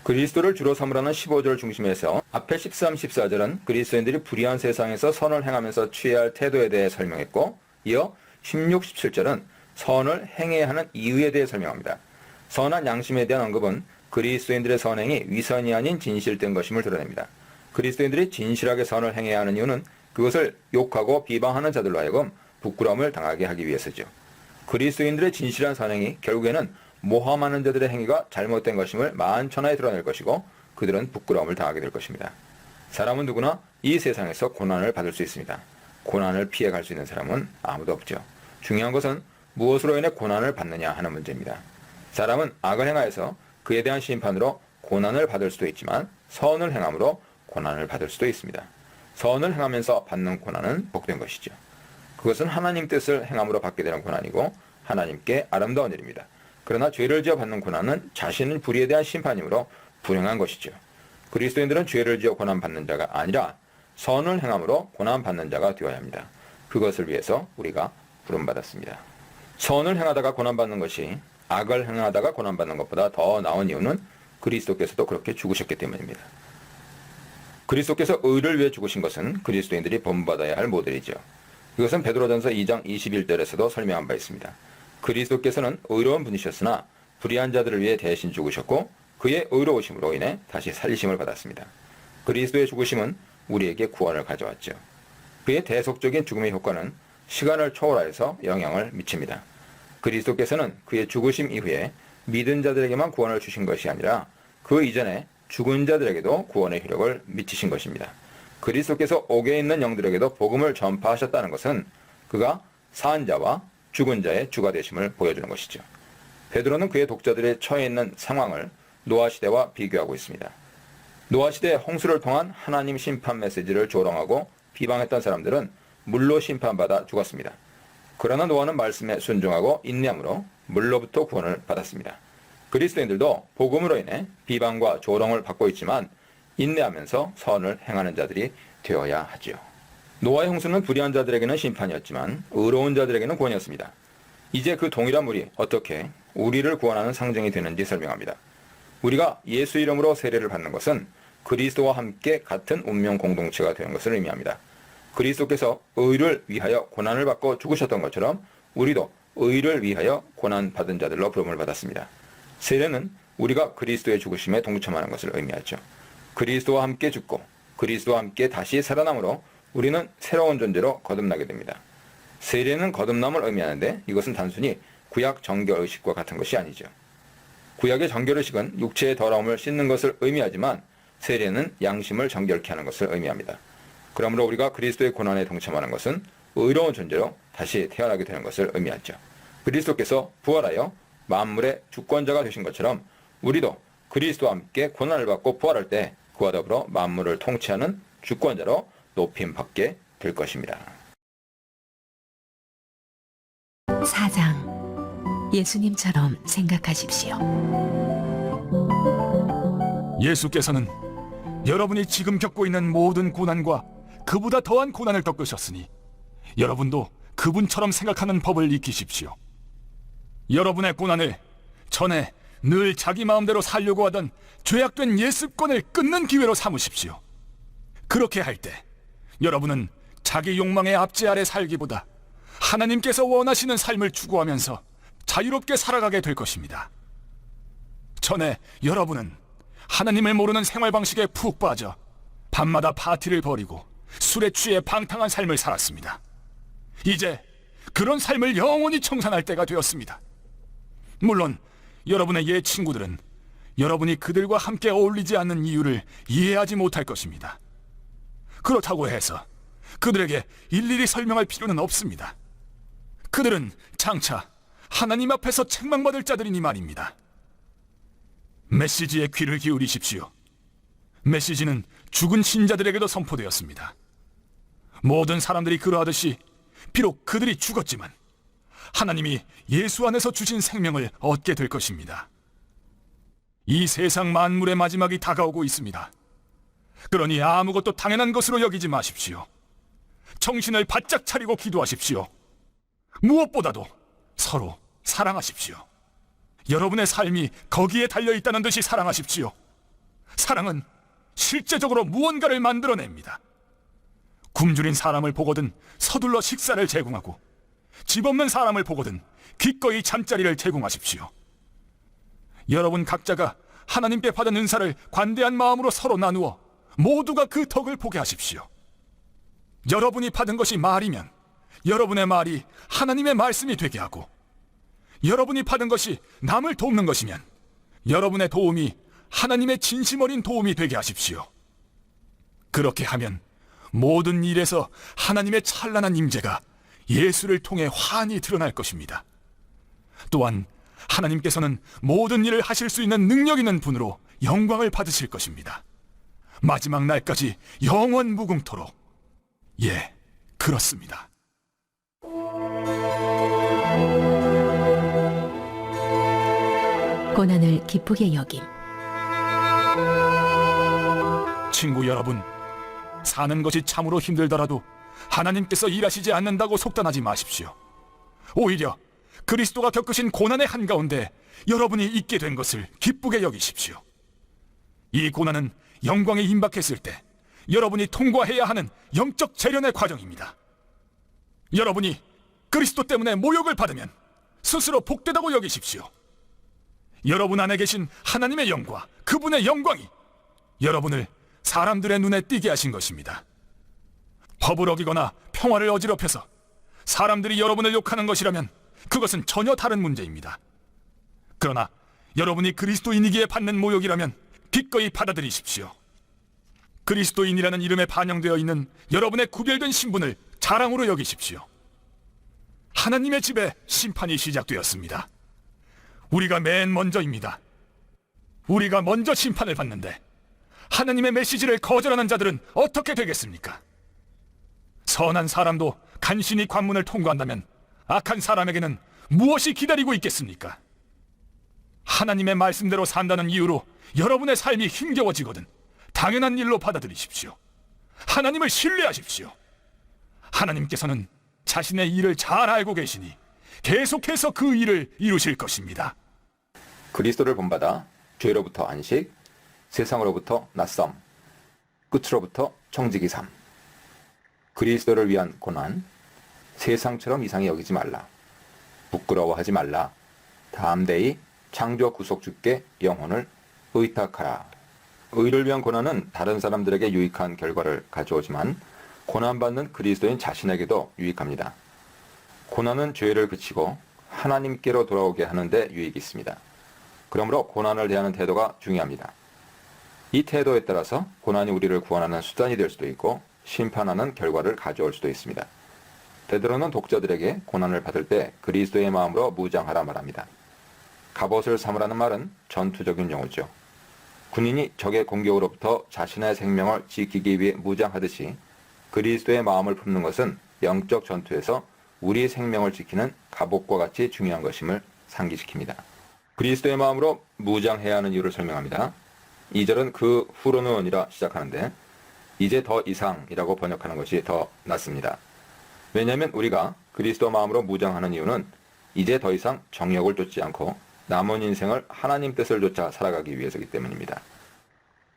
그리스도를 주로 삼으라는 15절 중심에서 앞에 13, 14절은 그리스도인들이 불의한 세상에서 선을 행하면서 취해야 할 태도에 대해 설명했고 이어 16, 17절은 선을 행해야 하는 이유에 대해 설명합니다. 선한 양심에 대한 언급은 그리스도인들의 선행이 위선이 아닌 진실된 것임을 드러냅니다. 그리스도인들이 진실하게 선을 행해야 하는 이유는 그것을 욕하고 비방하는 자들로 하여금 부끄러움을 당하게 하기 위해서죠. 그리스도인들의 진실한 선행이 결국에는 모함하는 자들의 행위가 잘못된 것임을 만천하에 드러낼 것이고 그들은 부끄러움을 당하게 될 것입니다. 사람은 누구나 이 세상에서 고난을 받을 수 있습니다. 고난을 피해갈 수 있는 사람은 아무도 없죠. 중요한 것은 무엇으로 인해 고난을 받느냐 하는 문제입니다. 사람은 악을 행하여서 그에 대한 심판으로 고난을 받을 수도 있지만 선을 행함으로 고난을 받을 수도 있습니다. 선을 행하면서 받는 고난은 복된 것이죠. 그것은 하나님 뜻을 행함으로 받게 되는 고난이고 하나님께 아름다운 일입니다. 그러나 죄를 지어 받는 고난은 자신의 불의에 대한 심판이므로 불행한 것이죠. 그리스도인들은 죄를 지어 고난받는 자가 아니라 선을 행함으로 고난받는 자가 되어야 합니다. 그것을 위해서 우리가 부름받았습니다. 선을 행하다가 고난받는 것이 악을 행하다가 고난받는 것보다 더 나은 이유는 그리스도께서도 그렇게 죽으셨기 때문입니다. 그리스도께서 의를 위해 죽으신 것은 그리스도인들이 본받아야 할 모델이죠. 이것은 베드로전서 2장 21절에서도 설명한 바 있습니다. 그리스도께서는 의로운 분이셨으나 불의한 자들을 위해 대신 죽으셨고 그의 의로우심으로 인해 다시 살리심을 받았습니다. 그리스도의 죽으심은 우리에게 구원을 가져왔죠. 그의 대속적인 죽음의 효과는 시간을 초월하여서 영향을 미칩니다. 그리스도께서는 그의 죽으심 이후에 믿은 자들에게만 구원을 주신 것이 아니라 그 이전에 죽은 자들에게도 구원의 효력을 미치신 것입니다. 그리스도께서 옥에 있는 영들에게도 복음을 전파하셨다는 것은 그가 산 자와 죽은 자의 주가 되심을 보여주는 것이죠. 베드로는 그의 독자들의 처해 있는 상황을 노아 시대와 비교하고 있습니다. 노아 시대 홍수를 통한 하나님 심판 메시지를 조롱하고 비방했던 사람들은 물로 심판받아 죽었습니다. 그러나 노아는 말씀에 순종하고 인내함으로 물로부터 구원을 받았습니다. 그리스도인들도 복음으로 인해 비방과 조롱을 받고 있지만 인내하면서 선을 행하는 자들이 되어야 하지요. 노아의 홍수는 불의한 자들에게는 심판이었지만 의로운 자들에게는 구원이었습니다. 이제 그 동일한 물이 어떻게 우리를 구원하는 상징이 되는지 설명합니다. 우리가 예수 이름으로 세례를 받는 것은 그리스도와 함께 같은 운명 공동체가 되는 것을 의미합니다. 그리스도께서 의를 위하여 고난을 받고 죽으셨던 것처럼 우리도 의를 위하여 고난받은 자들로 부름을 받았습니다. 세례는 우리가 그리스도의 죽으심에 동참하는 것을 의미하죠. 그리스도와 함께 죽고 그리스도와 함께 다시 살아남으로 우리는 새로운 존재로 거듭나게 됩니다. 세례는 거듭남을 의미하는데 이것은 단순히 구약 정결의식과 같은 것이 아니죠. 구약의 정결의식은 육체의 더러움을 씻는 것을 의미하지만 세례는 양심을 정결케 하는 것을 의미합니다. 그러므로 우리가 그리스도의 고난에 동참하는 것은 의로운 존재로 다시 태어나게 되는 것을 의미하죠. 그리스도께서 부활하여 만물의 주권자가 되신 것처럼 우리도 그리스도와 함께 고난을 받고 부활할 때 그와 더불어 만물을 통치하는 주권자로 높임받게 될 것입니다. 4장. 예수님처럼 생각하십시오. 예수께서는 여러분이 지금 겪고 있는 모든 고난과 그보다 더한 고난을 겪으셨으니 여러분도 그분처럼 생각하는 법을 익히십시오. 여러분의 고난을 전에 늘 자기 마음대로 살려고 하던 죄악된 옛 습관을 끊는 기회로 삼으십시오. 그렇게 할 때 여러분은 자기 욕망의 압제 아래 살기보다 하나님께서 원하시는 삶을 추구하면서 자유롭게 살아가게 될 것입니다. 전에 여러분은 하나님을 모르는 생활 방식에 푹 빠져 밤마다 파티를 벌이고 술에 취해 방탕한 삶을 살았습니다. 이제 그런 삶을 영원히 청산할 때가 되었습니다. 물론 여러분의 옛 친구들은 여러분이 그들과 함께 어울리지 않는 이유를 이해하지 못할 것입니다. 그렇다고 해서 그들에게 일일이 설명할 필요는 없습니다. 그들은 장차 하나님 앞에서 책망받을 자들이니 말입니다. 메시지에 귀를 기울이십시오. 메시지는 죽은 신자들에게도 선포되었습니다. 모든 사람들이 그러하듯이 비록 그들이 죽었지만 하나님이 예수 안에서 주신 생명을 얻게 될 것입니다. 이 세상 만물의 마지막이 다가오고 있습니다. 그러니 아무것도 당연한 것으로 여기지 마십시오. 정신을 바짝 차리고 기도하십시오. 무엇보다도 서로 사랑하십시오. 여러분의 삶이 거기에 달려있다는 듯이 사랑하십시오. 사랑은 실제적으로 무언가를 만들어냅니다. 굶주린 사람을 보거든 서둘러 식사를 제공하고 집 없는 사람을 보거든 기꺼이 잠자리를 제공하십시오. 여러분 각자가 하나님께 받은 은사를 관대한 마음으로 서로 나누어 모두가 그 덕을 보게 하십시오. 여러분이 받은 것이 말이면 여러분의 말이 하나님의 말씀이 되게 하고, 여러분이 받은 것이 남을 돕는 것이면 여러분의 도움이 하나님의 진심 어린 도움이 되게 하십시오. 그렇게 하면 모든 일에서 하나님의 찬란한 임재가 예수를 통해 환히 드러날 것입니다. 또한 하나님께서는 모든 일을 하실 수 있는 능력 있는 분으로 영광을 받으실 것입니다. 마지막 날까지 영원 무궁토록. 예, 그렇습니다. 고난을 기쁘게 여김. 친구 여러분, 사는 것이 참으로 힘들더라도 하나님께서 일하시지 않는다고 속단하지 마십시오. 오히려 그리스도가 겪으신 고난의 한가운데 여러분이 있게 된 것을 기쁘게 여기십시오. 이 고난은 영광에 임박했을 때 여러분이 통과해야 하는 영적 재련의 과정입니다. 여러분이 그리스도 때문에 모욕을 받으면 스스로 복되다고 여기십시오. 여러분 안에 계신 하나님의 영과 그분의 영광이 여러분을 사람들의 눈에 띄게 하신 것입니다. 법을 어기거나 평화를 어지럽혀서 사람들이 여러분을 욕하는 것이라면 그것은 전혀 다른 문제입니다. 그러나 여러분이 그리스도인이기에 받는 모욕이라면 기꺼이 받아들이십시오. 그리스도인이라는 이름에 반영되어 있는 여러분의 구별된 신분을 자랑으로 여기십시오. 하나님의 집에 심판이 시작되었습니다. 우리가 맨 먼저입니다. 우리가 먼저 심판을 받는데 하나님의 메시지를 거절하는 자들은 어떻게 되겠습니까? 선한 사람도 간신히 관문을 통과한다면 악한 사람에게는 무엇이 기다리고 있겠습니까? 하나님의 말씀대로 산다는 이유로 여러분의 삶이 힘겨워지거든 당연한 일로 받아들이십시오. 하나님을 신뢰하십시오. 하나님께서는 자신의 일을 잘 알고 계시니 계속해서 그 일을 이루실 것입니다. 그리스도를 본받아 죄로부터 안식, 세상으로부터 낯섦, 끝으로부터 청지기 삶. 그리스도를 위한 고난, 세상처럼 이상히 여기지 말라. 부끄러워하지 말라. 담대히 창조 구속주께 영혼을 의탁하라. 의를 위한 고난은 다른 사람들에게 유익한 결과를 가져오지만 고난받는 그리스도인 자신에게도 유익합니다. 고난은 죄를 그치고 하나님께로 돌아오게 하는 데 유익이 있습니다. 그러므로 고난을 대하는 태도가 중요합니다. 이 태도에 따라서 고난이 우리를 구원하는 수단이 될 수도 있고 심판하는 결과를 가져올 수도 있습니다. 베드로는 독자들에게 고난을 받을 때 그리스도의 마음으로 무장하라 말합니다. 갑옷을 삼으라는 말은 전투적인 용어죠. 군인이 적의 공격으로부터 자신의 생명을 지키기 위해 무장하듯이 그리스도의 마음을 품는 것은 영적 전투에서 우리 생명을 지키는 갑옷과 같이 중요한 것임을 상기시킵니다. 그리스도의 마음으로 무장해야 하는 이유를 설명합니다. 2절은 그 후로는이라 시작하는데 이제 더 이상이라고 번역하는 것이 더 낫습니다. 왜냐하면 우리가 그리스도 마음으로 무장하는 이유는 이제 더 이상 정욕을 쫓지 않고 남은 인생을 하나님 뜻을 쫓아 살아가기 위해서이기 때문입니다.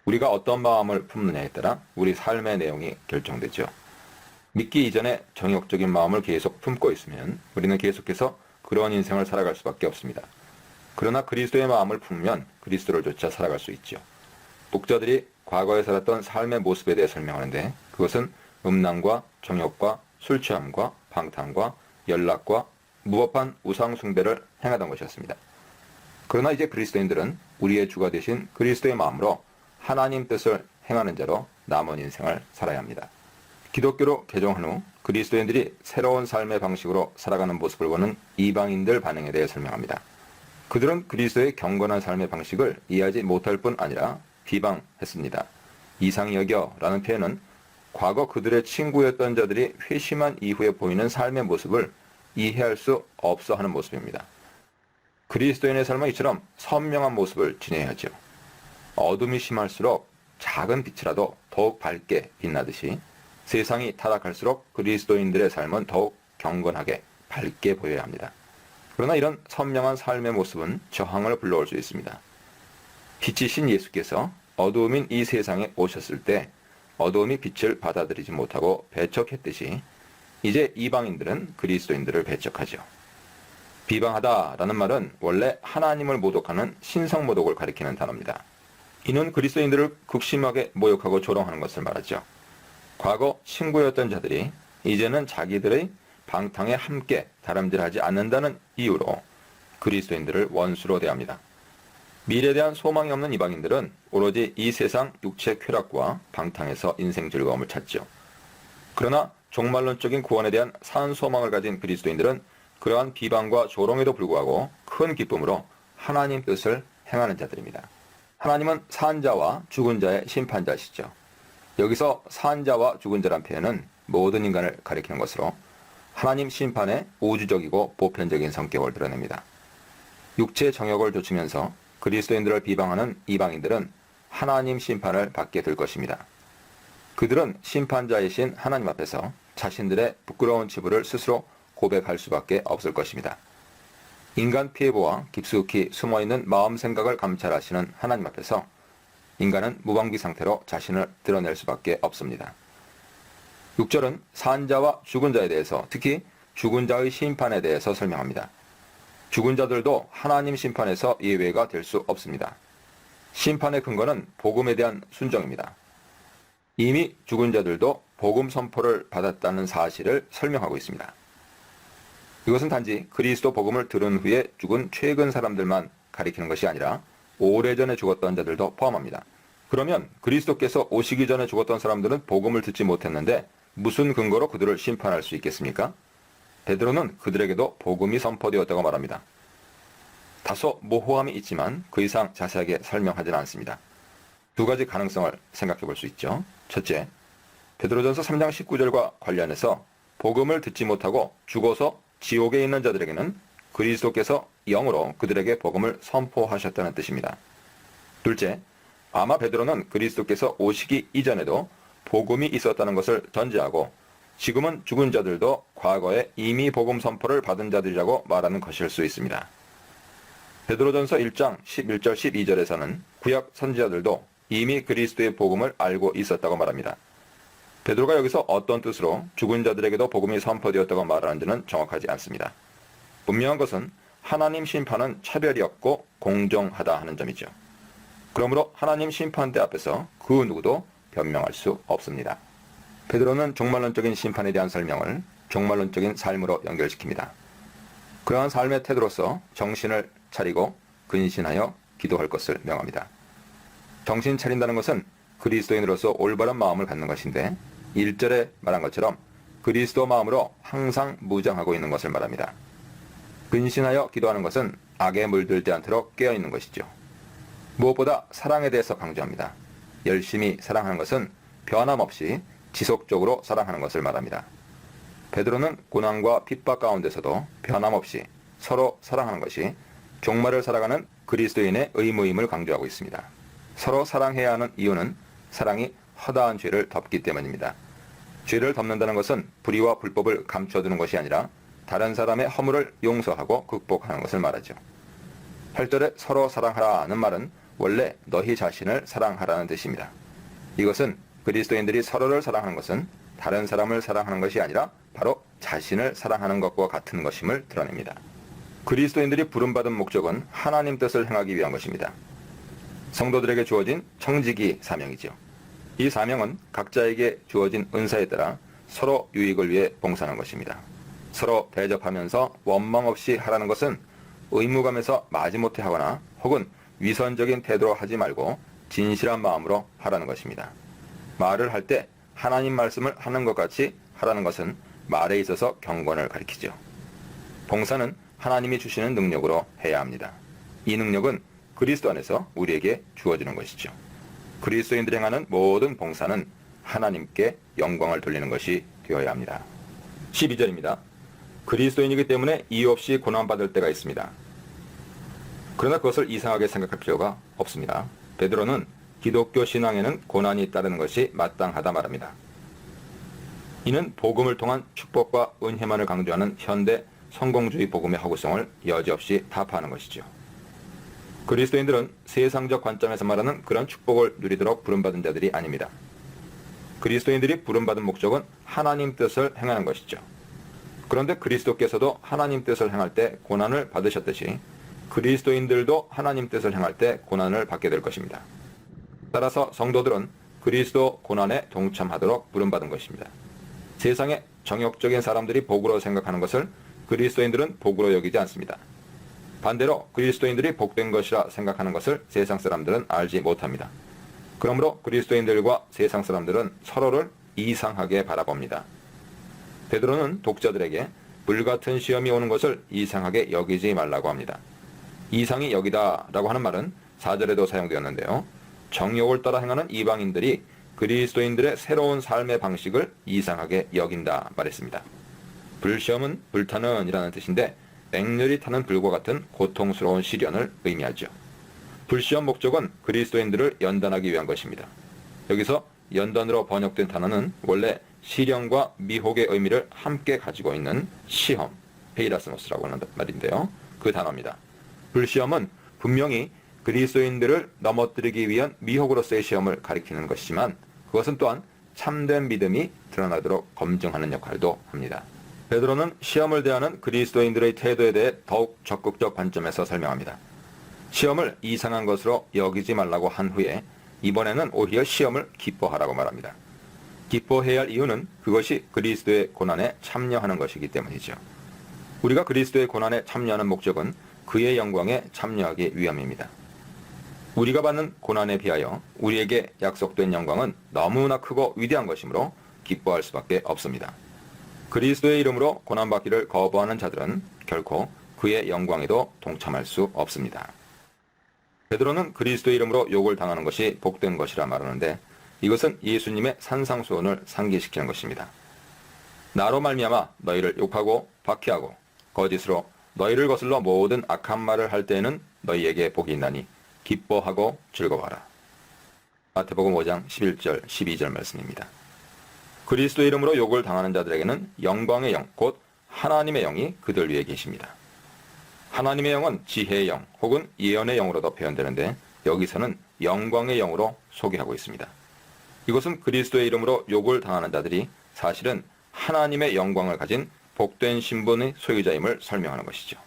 우리가 어떤 마음을 품느냐에 따라 우리 삶의 내용이 결정되죠. 믿기 이전에 정욕적인 마음을 계속 품고 있으면 우리는 계속해서 그런 인생을 살아갈 수밖에 없습니다. 그러나 그리스도의 마음을 품으면 그리스도를 쫓아 살아갈 수 있죠. 독자들이 과거에 살았던 삶의 모습에 대해 설명하는데 그것은 음란과 정욕과 술 취함과 방탕과 연락과 무법한 우상 숭배를 행하던 것이었습니다. 그러나 이제 그리스도인들은 우리의 주가 되신 그리스도의 마음으로 하나님 뜻을 행하는 자로 남은 인생을 살아야 합니다. 기독교로 개종한 후 그리스도인들이 새로운 삶의 방식으로 살아가는 모습을 보는 이방인들 반응에 대해 설명합니다. 그들은 그리스도의 경건한 삶의 방식을 이해하지 못할 뿐 아니라 비방했습니다. 이상히 여겨라는 표현은 과거 그들의 친구였던 자들이 회심한 이후에 보이는 삶의 모습을 이해할 수 없어 하는 모습입니다. 그리스도인의 삶은 이처럼 선명한 모습을 지녀야 하죠. 어둠이 심할수록 작은 빛이라도 더욱 밝게 빛나듯이 세상이 타락할수록 그리스도인들의 삶은 더욱 경건하게 밝게 보여야 합니다. 그러나 이런 선명한 삶의 모습은 저항을 불러올 수 있습니다. 빛이신 예수께서 어두움인 이 세상에 오셨을 때 어두움이 빛을 받아들이지 못하고 배척했듯이 이제 이방인들은 그리스도인들을 배척하죠. 비방하다라는 말은 원래 하나님을 모독하는 신성모독을 가리키는 단어입니다. 이는 그리스도인들을 극심하게 모욕하고 조롱하는 것을 말하죠. 과거 친구였던 자들이 이제는 자기들의 방탕에 함께 다름질하지 않는다는 이유로 그리스도인들을 원수로 대합니다. 미래에 대한 소망이 없는 이방인들은 오로지 이 세상 육체 쾌락과 방탕에서 인생 즐거움을 찾죠. 그러나 종말론적인 구원에 대한 산 소망을 가진 그리스도인들은 그러한 비방과 조롱에도 불구하고 큰 기쁨으로 하나님 뜻을 행하는 자들입니다. 하나님은 산 자와 죽은 자의 심판자시죠. 여기서 산 자와 죽은 자란 표현은 모든 인간을 가리키는 것으로 하나님 심판의 우주적이고 보편적인 성격을 드러냅니다. 육체 정욕을 좇으면서 그리스도인들을 비방하는 이방인들은 하나님 심판을 받게 될 것입니다. 그들은 심판자이신 하나님 앞에서 자신들의 부끄러운 치부를 스스로 고백할 수밖에 없을 것입니다. 인간 피해보와 깊숙이 숨어있는 마음 생각을 감찰하시는 하나님 앞에서 인간은 무방비 상태로 자신을 드러낼 수밖에 없습니다. 6절은 산자와 죽은 자에 대해서 특히 죽은 자의 심판에 대해서 설명합니다. 죽은 자들도 하나님 심판에서 예외가 될 수 없습니다. 심판의 근거는 복음에 대한 순종입니다. 이미 죽은 자들도 복음 선포를 받았다는 사실을 설명하고 있습니다. 이것은 단지 그리스도 복음을 들은 후에 죽은 최근 사람들만 가리키는 것이 아니라 오래전에 죽었던 자들도 포함합니다. 그러면 그리스도께서 오시기 전에 죽었던 사람들은 복음을 듣지 못했는데 무슨 근거로 그들을 심판할 수 있겠습니까? 베드로는 그들에게도 복음이 선포되었다고 말합니다. 다소 모호함이 있지만 그 이상 자세하게 설명하지는 않습니다. 두 가지 가능성을 생각해 볼 수 있죠. 첫째, 베드로전서 3장 19절과 관련해서 복음을 듣지 못하고 죽어서 지옥에 있는 자들에게는 그리스도께서 영으로 그들에게 복음을 선포하셨다는 뜻입니다. 둘째, 아마 베드로는 그리스도께서 오시기 이전에도 복음이 있었다는 것을 전제하고 지금은 죽은 자들도 과거에 이미 복음 선포를 받은 자들이라고 말하는 것일 수 있습니다. 베드로전서 1장 11절 12절에서는 구약 선지자들도 이미 그리스도의 복음을 알고 있었다고 말합니다. 베드로가 여기서 어떤 뜻으로 죽은 자들에게도 복음이 선포되었다고 말하는지는 정확하지 않습니다. 분명한 것은 하나님 심판은 차별이 없고 공정하다 하는 점이죠. 그러므로 하나님 심판대 앞에서 그 누구도 변명할 수 없습니다. 베드로는 종말론적인 심판에 대한 설명을 종말론적인 삶으로 연결시킵니다. 그러한 삶의 태도로서 정신을 차리고 근신하여 기도할 것을 명합니다. 정신 차린다는 것은 그리스도인으로서 올바른 마음을 갖는 것인데 1절에 말한 것처럼 그리스도 마음으로 항상 무장하고 있는 것을 말합니다. 근신하여 기도하는 것은 악에 물들지 않도록 깨어있는 것이죠. 무엇보다 사랑에 대해서 강조합니다. 열심히 사랑하는 것은 변함없이 지속적으로 사랑하는 것을 말합니다. 베드로는 고난과 핍박 가운데서도 변함없이 서로 사랑하는 것이 종말을 살아가는 그리스도인의 의무임을 강조하고 있습니다. 서로 사랑해야 하는 이유는 사랑이 허다한 죄를 덮기 때문입니다. 죄를 덮는다는 것은 불의와 불법을 감춰두는 것이 아니라 다른 사람의 허물을 용서하고 극복하는 것을 말하죠. 8절에 서로 사랑하라는 말은 원래 너희 자신을 사랑하라는 뜻입니다. 이것은 그리스도인들이 서로를 사랑하는 것은 다른 사람을 사랑하는 것이 아니라 바로 자신을 사랑하는 것과 같은 것임을 드러냅니다. 그리스도인들이 부름받은 목적은 하나님 뜻을 행하기 위한 것입니다. 성도들에게 주어진 청지기 사명이죠. 이 사명은 각자에게 주어진 은사에 따라 서로 유익을 위해 봉사하는 것입니다. 서로 대접하면서 원망 없이 하라는 것은 의무감에서 마지못해 하거나 혹은 위선적인 태도로 하지 말고 진실한 마음으로 하라는 것입니다. 말을 할 때 하나님 말씀을 하는 것 같이 하라는 것은 말에 있어서 경건을 가리키죠. 봉사는 하나님이 주시는 능력으로 해야 합니다. 이 능력은 그리스도 안에서 우리에게 주어지는 것이죠. 그리스도인들이 행하는 모든 봉사는 하나님께 영광을 돌리는 것이 되어야 합니다. 12절입니다. 그리스도인이기 때문에 이유 없이 고난받을 때가 있습니다. 그러나 그것을 이상하게 생각할 필요가 없습니다. 베드로는 기독교 신앙에는 고난이 따르는 것이 마땅하다 말합니다. 이는 복음을 통한 축복과 은혜만을 강조하는 현대 성공주의 복음의 허구성을 여지없이 타파하는 것이죠. 그리스도인들은 세상적 관점에서 말하는 그런 축복을 누리도록 부름받은 자들이 아닙니다. 그리스도인들이 부름받은 목적은 하나님 뜻을 행하는 것이죠. 그런데 그리스도께서도 하나님 뜻을 행할 때 고난을 받으셨듯이 그리스도인들도 하나님 뜻을 행할 때 고난을 받게 될 것입니다. 따라서 성도들은 그리스도 고난에 동참하도록 부름받은 것입니다. 세상의 정욕적인 사람들이 복으로 생각하는 것을 그리스도인들은 복으로 여기지 않습니다. 반대로 그리스도인들이 복된 것이라 생각하는 것을 세상 사람들은 알지 못합니다. 그러므로 그리스도인들과 세상 사람들은 서로를 이상하게 바라봅니다. 베드로는 독자들에게 불같은 시험이 오는 것을 이상하게 여기지 말라고 합니다. 이상이 여기다 라고 하는 말은 4절에도 사용되었는데요. 정욕을 따라 행하는 이방인들이 그리스도인들의 새로운 삶의 방식을 이상하게 여긴다 말했습니다. 불시험은 불타는 이라는 뜻인데 맹렬히 타는 불과 같은 고통스러운 시련을 의미하죠. 불시험 목적은 그리스도인들을 연단하기 위한 것입니다. 여기서 연단으로 번역된 단어는 원래 시련과 미혹의 의미를 함께 가지고 있는 시험, 페이라스모스라고 하는 말인데요. 그 단어입니다. 불시험은 분명히 그리스도인들을 넘어뜨리기 위한 미혹으로서의 시험을 가리키는 것이지만 그것은 또한 참된 믿음이 드러나도록 검증하는 역할도 합니다. 베드로는 시험을 대하는 그리스도인들의 태도에 대해 더욱 적극적 관점에서 설명합니다. 시험을 이상한 것으로 여기지 말라고 한 후에 이번에는 오히려 시험을 기뻐하라고 말합니다. 기뻐해야 할 이유는 그것이 그리스도의 고난에 참여하는 것이기 때문이죠. 우리가 그리스도의 고난에 참여하는 목적은 그의 영광에 참여하기 위함입니다. 우리가 받는 고난에 비하여 우리에게 약속된 영광은 너무나 크고 위대한 것이므로 기뻐할 수밖에 없습니다. 그리스도의 이름으로 고난받기를 거부하는 자들은 결코 그의 영광에도 동참할 수 없습니다. 베드로는 그리스도의 이름으로 욕을 당하는 것이 복된 것이라 말하는데 이것은 예수님의 산상수훈을 상기시키는 것입니다. 나로 말미암아 너희를 욕하고 박해하고 거짓으로 너희를 거슬러 모든 악한 말을 할 때에는 너희에게 복이 있나니 기뻐하고 즐거워하라. 마태복음 5장 11절 12절 말씀입니다. 그리스도 이름으로 욕을 당하는 자들에게는 영광의 영, 곧 하나님의 영이 그들 위에 계십니다. 하나님의 영은 지혜의 영 혹은 예언의 영으로도 표현되는데 여기서는 영광의 영으로 소개하고 있습니다. 이것은 그리스도의 이름으로 욕을 당하는 자들이 사실은 하나님의 영광을 가진 복된 신분의 소유자임을 설명하는 것이죠.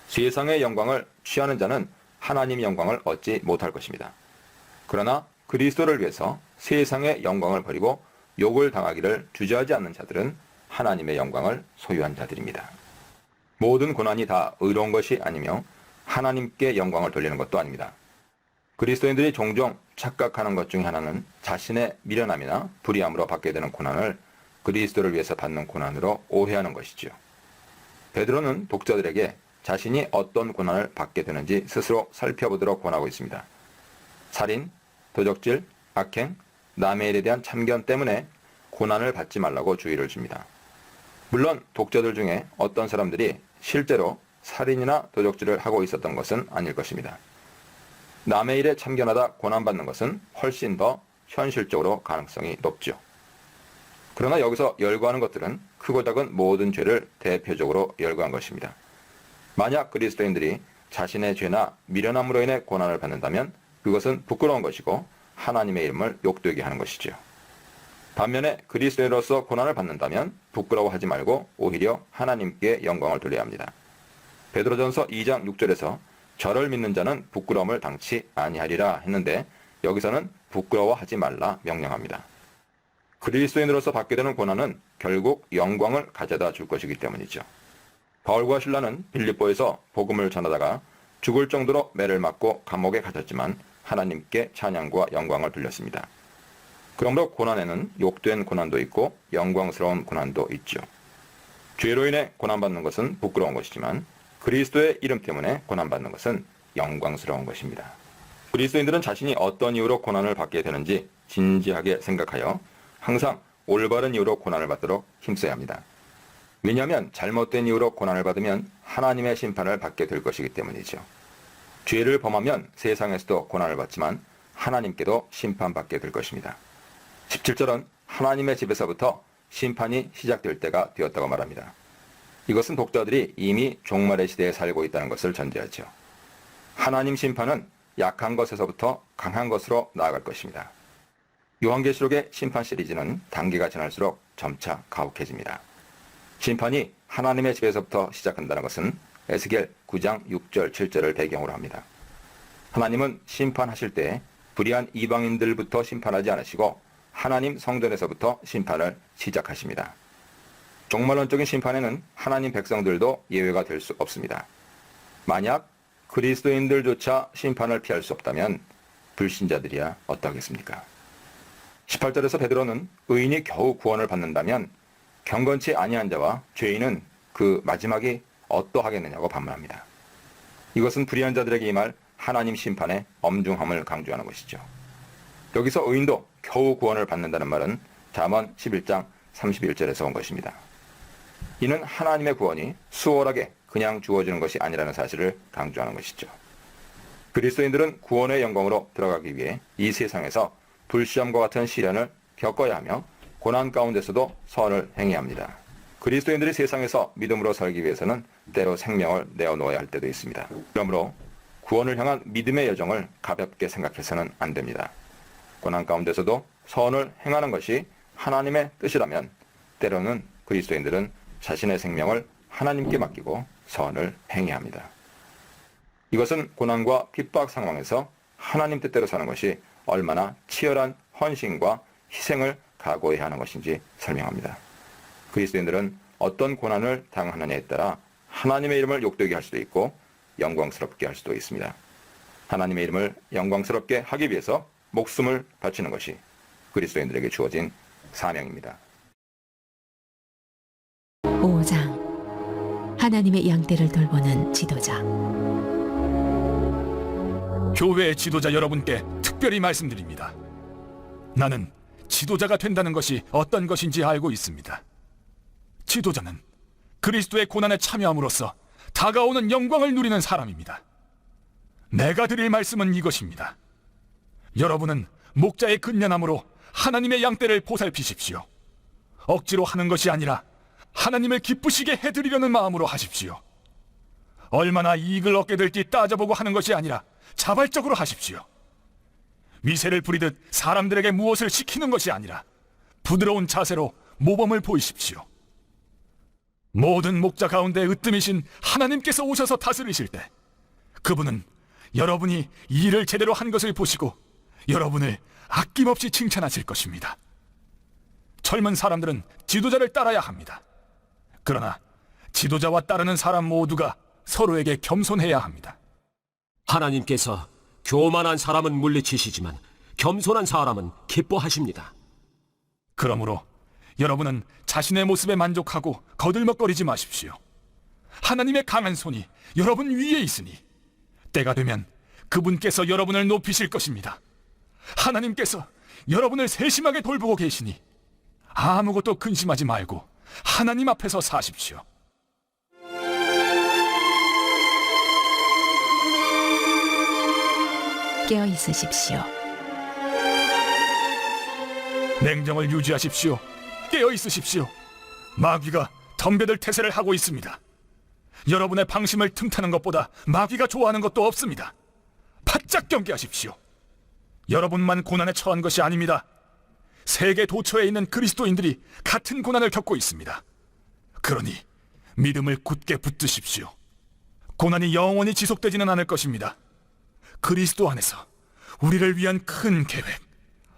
세상의 영광을 취하는 자는 하나님의 영광을 얻지 못할 것입니다. 그러나 그리스도를 위해서 세상의 영광을 버리고 욕을 당하기를 주저하지 않는 자들은 하나님의 영광을 소유한 자들입니다. 모든 고난이 다 의로운 것이 아니며 하나님께 영광을 돌리는 것도 아닙니다. 그리스도인들이 종종 착각하는 것 중에 하나는 자신의 미련함이나 불의함으로 받게 되는 고난을 그리스도를 위해서 받는 고난으로 오해하는 것이지요. 베드로는 독자들에게 자신이 어떤 고난을 받게 되는지 스스로 살펴보도록 권하고 있습니다. 살인, 도적질, 악행, 남의 일에 대한 참견 때문에 고난을 받지 말라고 주의를 줍니다. 물론 독자들 중에 어떤 사람들이 실제로 살인이나 도적질을 하고 있었던 것은 아닐 것입니다. 남의 일에 참견하다 고난받는 것은 훨씬 더 현실적으로 가능성이 높죠. 그러나 여기서 열거하는 것들은 크고 작은 모든 죄를 대표적으로 열거한 것입니다. 만약 그리스도인들이 자신의 죄나 미련함으로 인해 고난을 받는다면 그것은 부끄러운 것이고 하나님의 이름을 욕되게 하는 것이죠. 반면에 그리스도인으로서 고난을 받는다면 부끄러워하지 말고 오히려 하나님께 영광을 돌려야 합니다. 베드로전서 2장 6절에서 저를 믿는 자는 부끄러움을 당치 아니하리라 했는데 여기서는 부끄러워하지 말라 명령합니다. 그리스도인으로서 받게 되는 고난은 결국 영광을 가져다 줄 것이기 때문이죠. 바울과 신라는 빌립보에서 복음을 전하다가 죽을 정도로 매를 맞고 감옥에 갇혔지만 하나님께 찬양과 영광을 돌렸습니다. 그러므로 고난에는 욕된 고난도 있고 영광스러운 고난도 있죠. 죄로 인해 고난받는 것은 부끄러운 것이지만 그리스도의 이름 때문에 고난받는 것은 영광스러운 것입니다. 그리스도인들은 자신이 어떤 이유로 고난을 받게 되는지 진지하게 생각하여 항상 올바른 이유로 고난을 받도록 힘써야 합니다. 왜냐하면 잘못된 이유로 고난을 받으면 하나님의 심판을 받게 될 것이기 때문이죠. 죄를 범하면 세상에서도 고난을 받지만 하나님께도 심판받게 될 것입니다. 17절은 하나님의 집에서부터 심판이 시작될 때가 되었다고 말합니다. 이것은 독자들이 이미 종말의 시대에 살고 있다는 것을 전제하죠. 하나님 심판은 약한 것에서부터 강한 것으로 나아갈 것입니다. 요한계시록의 심판 시리즈는 단기가 지날수록 점차 가혹해집니다. 심판이 하나님의 집에서부터 시작한다는 것은 에스겔 9장 6절 7절을 배경으로 합니다. 하나님은 심판하실 때 불의한 이방인들부터 심판하지 않으시고 하나님 성전에서부터 심판을 시작하십니다. 종말론적인 심판에는 하나님 백성들도 예외가 될 수 없습니다. 만약 그리스도인들조차 심판을 피할 수 없다면 불신자들이야 어떠하겠습니까? 18절에서 베드로는 의인이 겨우 구원을 받는다면 경건치 아니한 자와 죄인은 그 마지막이 어떠하겠느냐고 반문합니다. 이것은 불의한 자들에게 임할 하나님 심판의 엄중함을 강조하는 것이죠. 여기서 의인도 겨우 구원을 받는다는 말은 잠언 11장 31절에서 온 것입니다. 이는 하나님의 구원이 수월하게 그냥 주어지는 것이 아니라는 사실을 강조하는 것이죠. 그리스도인들은 구원의 영광으로 들어가기 위해 이 세상에서 불시험과 같은 시련을 겪어야 하며 고난 가운데서도 선을 행해야 합니다. 그리스도인들이 세상에서 믿음으로 살기 위해서는 때로 생명을 내어놓아야 할 때도 있습니다. 그러므로 구원을 향한 믿음의 여정을 가볍게 생각해서는 안 됩니다. 고난 가운데서도 선을 행하는 것이 하나님의 뜻이라면 때로는 그리스도인들은 자신의 생명을 하나님께 맡기고 선을 행해야 합니다. 이것은 고난과 핍박 상황에서 하나님 뜻대로 사는 것이 얼마나 치열한 헌신과 희생을 각오해야 하는 것인지 설명합니다. 그리스도인들은 어떤 고난을 당하느냐에 따라 하나님의 이름을 욕되게 할 수도 있고 영광스럽게 할 수도 있습니다. 하나님의 이름을 영광스럽게 하기 위해서 목숨을 바치는 것이 그리스도인들에게 주어진 사명입니다. 5장 하나님의 양떼를 돌보는 지도자. 교회의 지도자 여러분께 특별히 말씀드립니다. 나는 지도자가 된다는 것이 어떤 것인지 알고 있습니다. 지도자는 그리스도의 고난에 참여함으로써 다가오는 영광을 누리는 사람입니다. 내가 드릴 말씀은 이것입니다. 여러분은 목자의 근면함으로 하나님의 양떼를 보살피십시오. 억지로 하는 것이 아니라 하나님을 기쁘시게 해드리려는 마음으로 하십시오. 얼마나 이익을 얻게 될지 따져보고 하는 것이 아니라 자발적으로 하십시오. 위세를 부리듯 사람들에게 무엇을 시키는 것이 아니라 부드러운 자세로 모범을 보이십시오. 모든 목자 가운데 으뜸이신 하나님께서 오셔서 다스리실 때 그분은 여러분이 일을 제대로 한 것을 보시고 여러분을 아낌없이 칭찬하실 것입니다. 젊은 사람들은 지도자를 따라야 합니다. 그러나 지도자와 따르는 사람 모두가 서로에게 겸손해야 합니다. 하나님께서 교만한 사람은 물리치시지만 겸손한 사람은 기뻐하십니다. 그러므로 여러분은 자신의 모습에 만족하고 거들먹거리지 마십시오. 하나님의 강한 손이 여러분 위에 있으니 때가 되면 그분께서 여러분을 높이실 것입니다. 하나님께서 여러분을 세심하게 돌보고 계시니 아무것도 근심하지 말고 하나님 앞에서 사십시오. 깨어 있으십시오. 냉정을 유지하십시오. 깨어 있으십시오. 마귀가 덤벼들 태세를 하고 있습니다. 여러분의 방심을 틈타는 것보다 마귀가 좋아하는 것도 없습니다. 바짝 경계하십시오. 여러분만 고난에 처한 것이 아닙니다. 세계 도처에 있는 그리스도인들이 같은 고난을 겪고 있습니다. 그러니 믿음을 굳게 붙드십시오. 고난이 영원히 지속되지는 않을 것입니다. 그리스도 안에서 우리를 위한 큰 계획,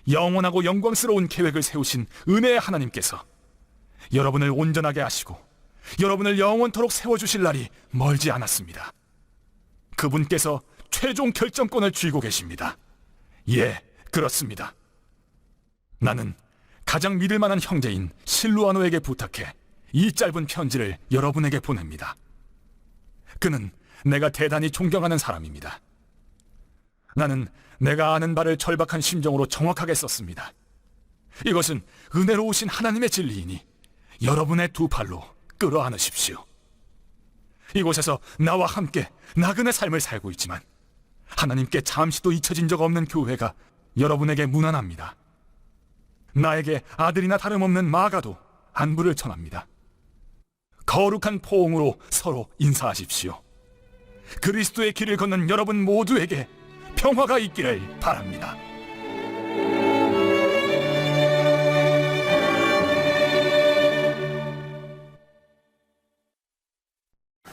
영원하고 영광스러운 계획을 세우신 은혜의 하나님께서 여러분을 온전하게 하시고 여러분을 영원토록 세워주실 날이 멀지 않았습니다. 그분께서 최종 결정권을 쥐고 계십니다. 예, 그렇습니다. 나는 가장 믿을 만한 형제인 실루아노에게 부탁해 이 짧은 편지를 여러분에게 보냅니다. 그는 내가 대단히 존경하는 사람입니다. 나는 내가 아는 바를 절박한 심정으로 정확하게 썼습니다. 이것은 은혜로우신 하나님의 진리이니 여러분의 두 팔로 끌어안으십시오. 이곳에서 나와 함께 나그네 삶을 살고 있지만 하나님께 잠시도 잊혀진 적 없는 교회가 여러분에게 무난합니다. 나에게 아들이나 다름없는 마가도 안부를 전합니다. 거룩한 포옹으로 서로 인사하십시오. 그리스도의 길을 걷는 여러분 모두에게 평화가 있기를 바랍니다.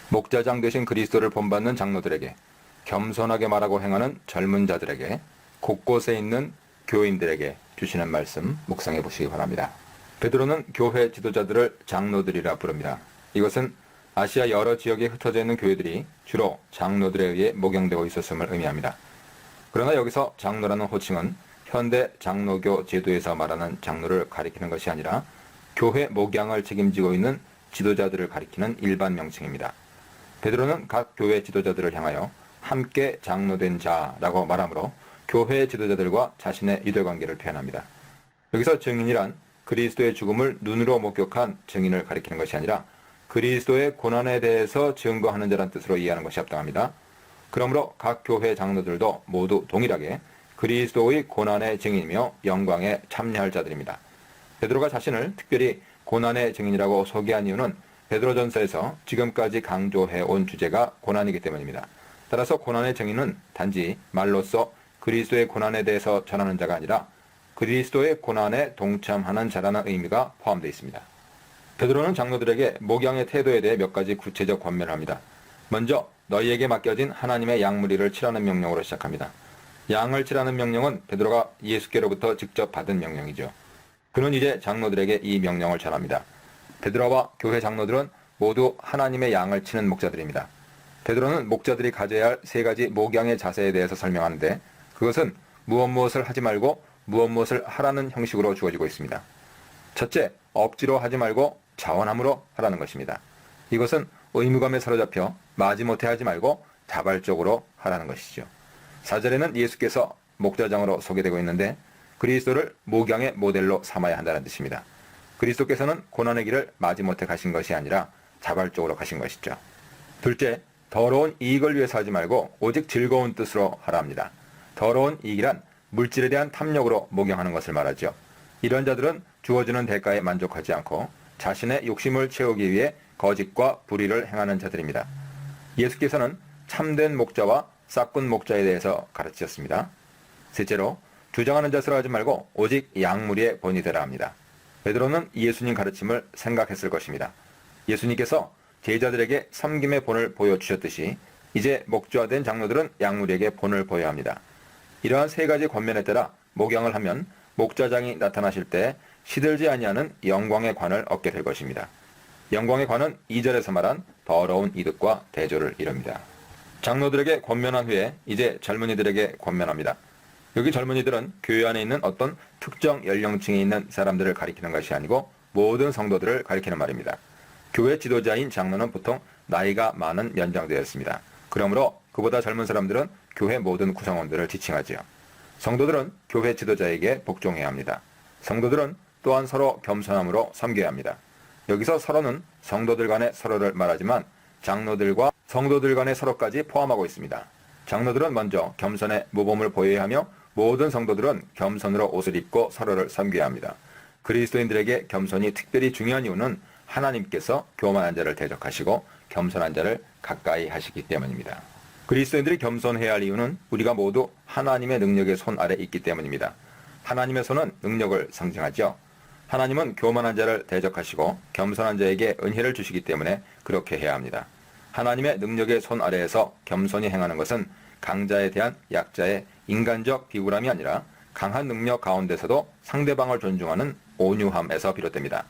목자장 되신 그리스도를 본받는 장로들에게, 겸손하게 말하고 행하는 젊은 자들에게, 곳곳에 있는 교인들에게 주시는 말씀 묵상해 보시기 바랍니다. 베드로는 교회 지도자들을 장로들이라 부릅니다. 이것은 아시아 여러 지역에 흩어져 있는 교회들이 주로 장로들에 의해 목양되고 있었음을 의미합니다. 그러나 여기서 장로라는 호칭은 현대 장로교 제도에서 말하는 장로를 가리키는 것이 아니라 교회 목양을 책임지고 있는 지도자들을 가리키는 일반 명칭입니다. 베드로는 각 교회 지도자들을 향하여 함께 장로된 자라고 말하므로 교회 지도자들과 자신의 유대관계를 표현합니다. 여기서 증인이란 그리스도의 죽음을 눈으로 목격한 증인을 가리키는 것이 아니라 그리스도의 고난에 대해서 증거하는 자란 뜻으로 이해하는 것이 합당합니다. 그러므로 각 교회 장로들도 모두 동일하게 그리스도의 고난의 증인이며 영광에 참여할 자들입니다. 베드로가 자신을 특별히 고난의 증인이라고 소개한 이유는 베드로전서에서 지금까지 강조해온 주제가 고난이기 때문입니다. 따라서 고난의 증인은 단지 말로써 그리스도의 고난에 대해서 전하는 자가 아니라 그리스도의 고난에 동참하는 자라는 의미가 포함되어 있습니다. 베드로는 장로들에게 목양의 태도에 대해 몇 가지 구체적 권면을 합니다. 먼저 너희에게 맡겨진 하나님의 양무리를 치라는 명령으로 시작합니다. 양을 치라는 명령은 베드로가 예수께로부터 직접 받은 명령이죠. 그는 이제 장로들에게 이 명령을 전합니다. 베드로와 교회 장로들은 모두 하나님의 양을 치는 목자들입니다. 베드로는 목자들이 가져야 할 세 가지 목양의 자세에 대해서 설명하는데 그것은 무엇을 하지 말고 무엇을 하라는 형식으로 주어지고 있습니다. 첫째, 억지로 하지 말고 자원함으로 하라는 것입니다. 이것은 의무감에 사로잡혀 마지못해 하지 말고 자발적으로 하라는 것이죠. 4절에는 예수께서 목자장으로 소개되고 있는데 그리스도를 목양의 모델로 삼아야 한다는 뜻입니다. 그리스도께서는 고난의 길을 마지못해 가신 것이 아니라 자발적으로 가신 것이죠. 둘째, 더러운 이익을 위해서 하지 말고 오직 즐거운 뜻으로 하라 합니다. 더러운 이익이란 물질에 대한 탐욕으로 목용하는 것을 말하죠. 이런 자들은 주어지는 대가에 만족하지 않고 자신의 욕심을 채우기 위해 거짓과 불의를 행하는 자들입니다. 예수께서는 참된 목자와 싹군 목자에 대해서 가르치셨습니다. 셋째로, 주장하는 자세로 하지 말고 오직 양무리의 본이 되라 합니다. 베드로는 예수님 가르침을 생각했을 것입니다. 예수님께서 제자들에게 섬김의 본을 보여주셨듯이 이제 목자된 장로들은 양무리에게 본을 보여야 합니다. 이러한 세 가지 권면에 따라 목양을 하면 목자장이 나타나실 때 시들지 아니하는 영광의 관을 얻게 될 것입니다. 영광의 관은 2절에서 말한 더러운 이득과 대조를 이룹니다. 장로들에게 권면한 후에 이제 젊은이들에게 권면합니다. 여기 젊은이들은 교회 안에 있는 어떤 특정 연령층에 있는 사람들을 가리키는 것이 아니고 모든 성도들을 가리키는 말입니다. 교회 지도자인 장로는 보통 나이가 많은 연장되었습니다. 그러므로 그보다 젊은 사람들은 교회 모든 구성원들을 지칭하지요. 성도들은 교회 지도자에게 복종해야 합니다. 성도들은 또한 서로 겸손함으로 섬겨야 합니다. 여기서 서로는 성도들 간의 서로를 말하지만 장로들과 성도들 간의 서로까지 포함하고 있습니다. 장로들은 먼저 겸손의 모범을 보여야 하며 모든 성도들은 겸손으로 옷을 입고 서로를 섬겨야 합니다. 그리스도인들에게 겸손이 특별히 중요한 이유는 하나님께서 교만한 자를 대적하시고 겸손한 자를 가까이 하시기 때문입니다. 그리스도인들이 겸손해야 할 이유는 우리가 모두 하나님의 능력의 손 아래 있기 때문입니다. 하나님의 손은 능력을 상징하죠. 하나님은 교만한 자를 대적하시고 겸손한 자에게 은혜를 주시기 때문에 그렇게 해야 합니다. 하나님의 능력의 손 아래에서 겸손히 행하는 것은 강자에 대한 약자의 인간적 비굴함이 아니라 강한 능력 가운데서도 상대방을 존중하는 온유함에서 비롯됩니다.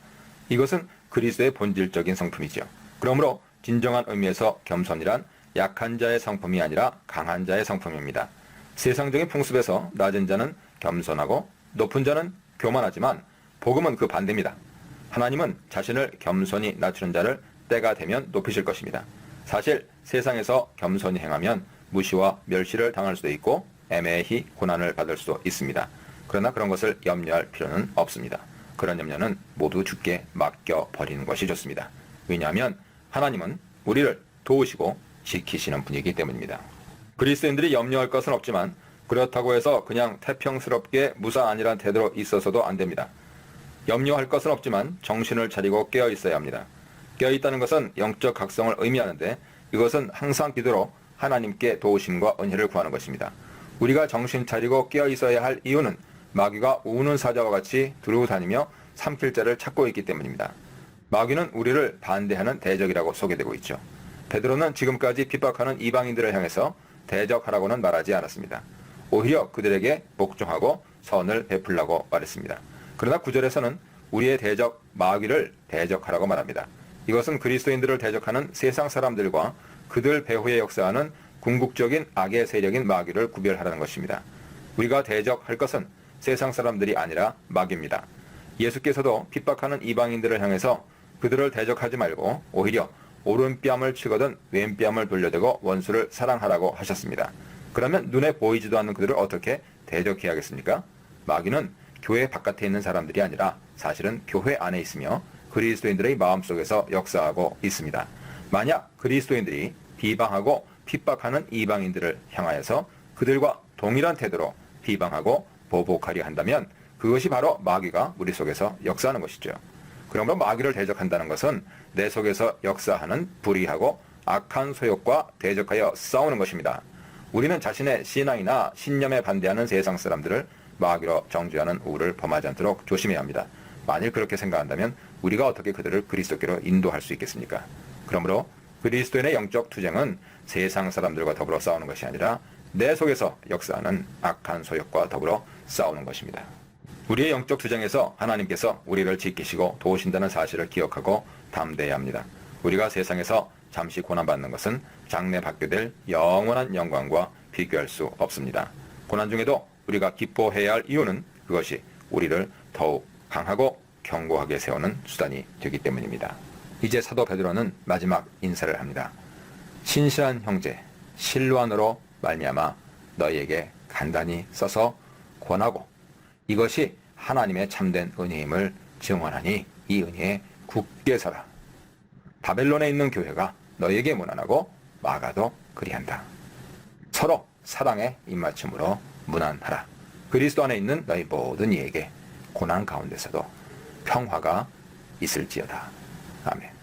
이것은 그리스도의 본질적인 성품이죠. 그러므로 진정한 의미에서 겸손이란 약한 자의 성품이 아니라 강한 자의 성품입니다. 세상적인 풍습에서 낮은 자는 겸손하고 높은 자는 교만하지만 복음은 그 반대입니다. 하나님은 자신을 겸손히 낮추는 자를 때가 되면 높이실 것입니다. 사실 세상에서 겸손히 행하면 무시와 멸시를 당할 수도 있고 애매히 고난을 받을 수도 있습니다. 그러나 그런 것을 염려할 필요는 없습니다. 그런 염려는 모두 주께 맡겨버리는 것이 좋습니다. 왜냐하면 하나님은 우리를 도우시고 지키시는 분이기 때문입니다. 그리스도인들이 염려할 것은 없지만 그렇다고 해서 그냥 태평스럽게 무사안일한 태도로 있어서도 안 됩니다. 염려할 것은 없지만 정신을 차리고 깨어 있어야 합니다. 깨어 있다는 것은 영적 각성을 의미하는데 이것은 항상 기도로 하나님께 도우심과 은혜를 구하는 것입니다. 우리가 정신 차리고 깨어 있어야 할 이유는 마귀가 우는 사자와 같이 두루 다니며 삼킬 자를 찾고 있기 때문입니다. 마귀는 우리를 반대하는 대적이라고 소개되고 있죠. 베드로는 지금까지 핍박하는 이방인들을 향해서 대적하라고는 말하지 않았습니다. 오히려 그들에게 복종하고 선을 베풀라고 말했습니다. 그러나 9절에서는 우리의 대적 마귀를 대적하라고 말합니다. 이것은 그리스도인들을 대적하는 세상 사람들과 그들 배후에 역사하는 궁극적인 악의 세력인 마귀를 구별하라는 것입니다. 우리가 대적할 것은 세상 사람들이 아니라 마귀입니다. 예수께서도 핍박하는 이방인들을 향해서 그들을 대적하지 말고 오히려 오른뺨을 치거든 왼뺨을 돌려대고 원수를 사랑하라고 하셨습니다. 그러면 눈에 보이지도 않는 그들을 어떻게 대적해야겠습니까? 마귀는 교회 바깥에 있는 사람들이 아니라 사실은 교회 안에 있으며 그리스도인들의 마음속에서 역사하고 있습니다. 만약 그리스도인들이 비방하고 핍박하는 이방인들을 향하여서 그들과 동일한 태도로 비방하고 보복하려 한다면 그것이 바로 마귀가 우리 속에서 역사하는 것이죠. 그러므로 마귀를 대적한다는 것은 내 속에서 역사하는 불의하고 악한 소욕과 대적하여 싸우는 것입니다. 우리는 자신의 신앙이나 신념에 반대하는 세상 사람들을 마귀로 정죄하는 우를 범하지 않도록 조심해야 합니다. 만일 그렇게 생각한다면 우리가 어떻게 그들을 그리스도께로 인도할 수 있겠습니까? 그러므로 그리스도인의 영적 투쟁은 세상 사람들과 더불어 싸우는 것이 아니라 내 속에서 역사하는 악한 소욕과 더불어 싸우는 것입니다. 우리의 영적 투쟁에서 하나님께서 우리를 지키시고 도우신다는 사실을 기억하고 담대해야 합니다. 우리가 세상에서 잠시 고난받는 것은 장래 받게 될 영원한 영광과 비교할 수 없습니다. 고난 중에도 우리가 기뻐해야 할 이유는 그것이 우리를 더욱 강하고 견고하게 세우는 수단이 되기 때문입니다. 이제 사도 베드로는 마지막 인사를 합니다. 신실한 형제 실로안으로 말미암아 너희에게 간단히 써서 권하고 이것이 하나님의 참된 은혜임을 증언하니 이 은혜에 굳게 서라. 바벨론에 있는 교회가 너희에게 무난하고 마가도 그리한다. 서로 사랑의 입맞춤으로 무난하라. 그리스도 안에 있는 너희 모든 이에게 고난 가운데서도 평화가 있을지어다. 아멘.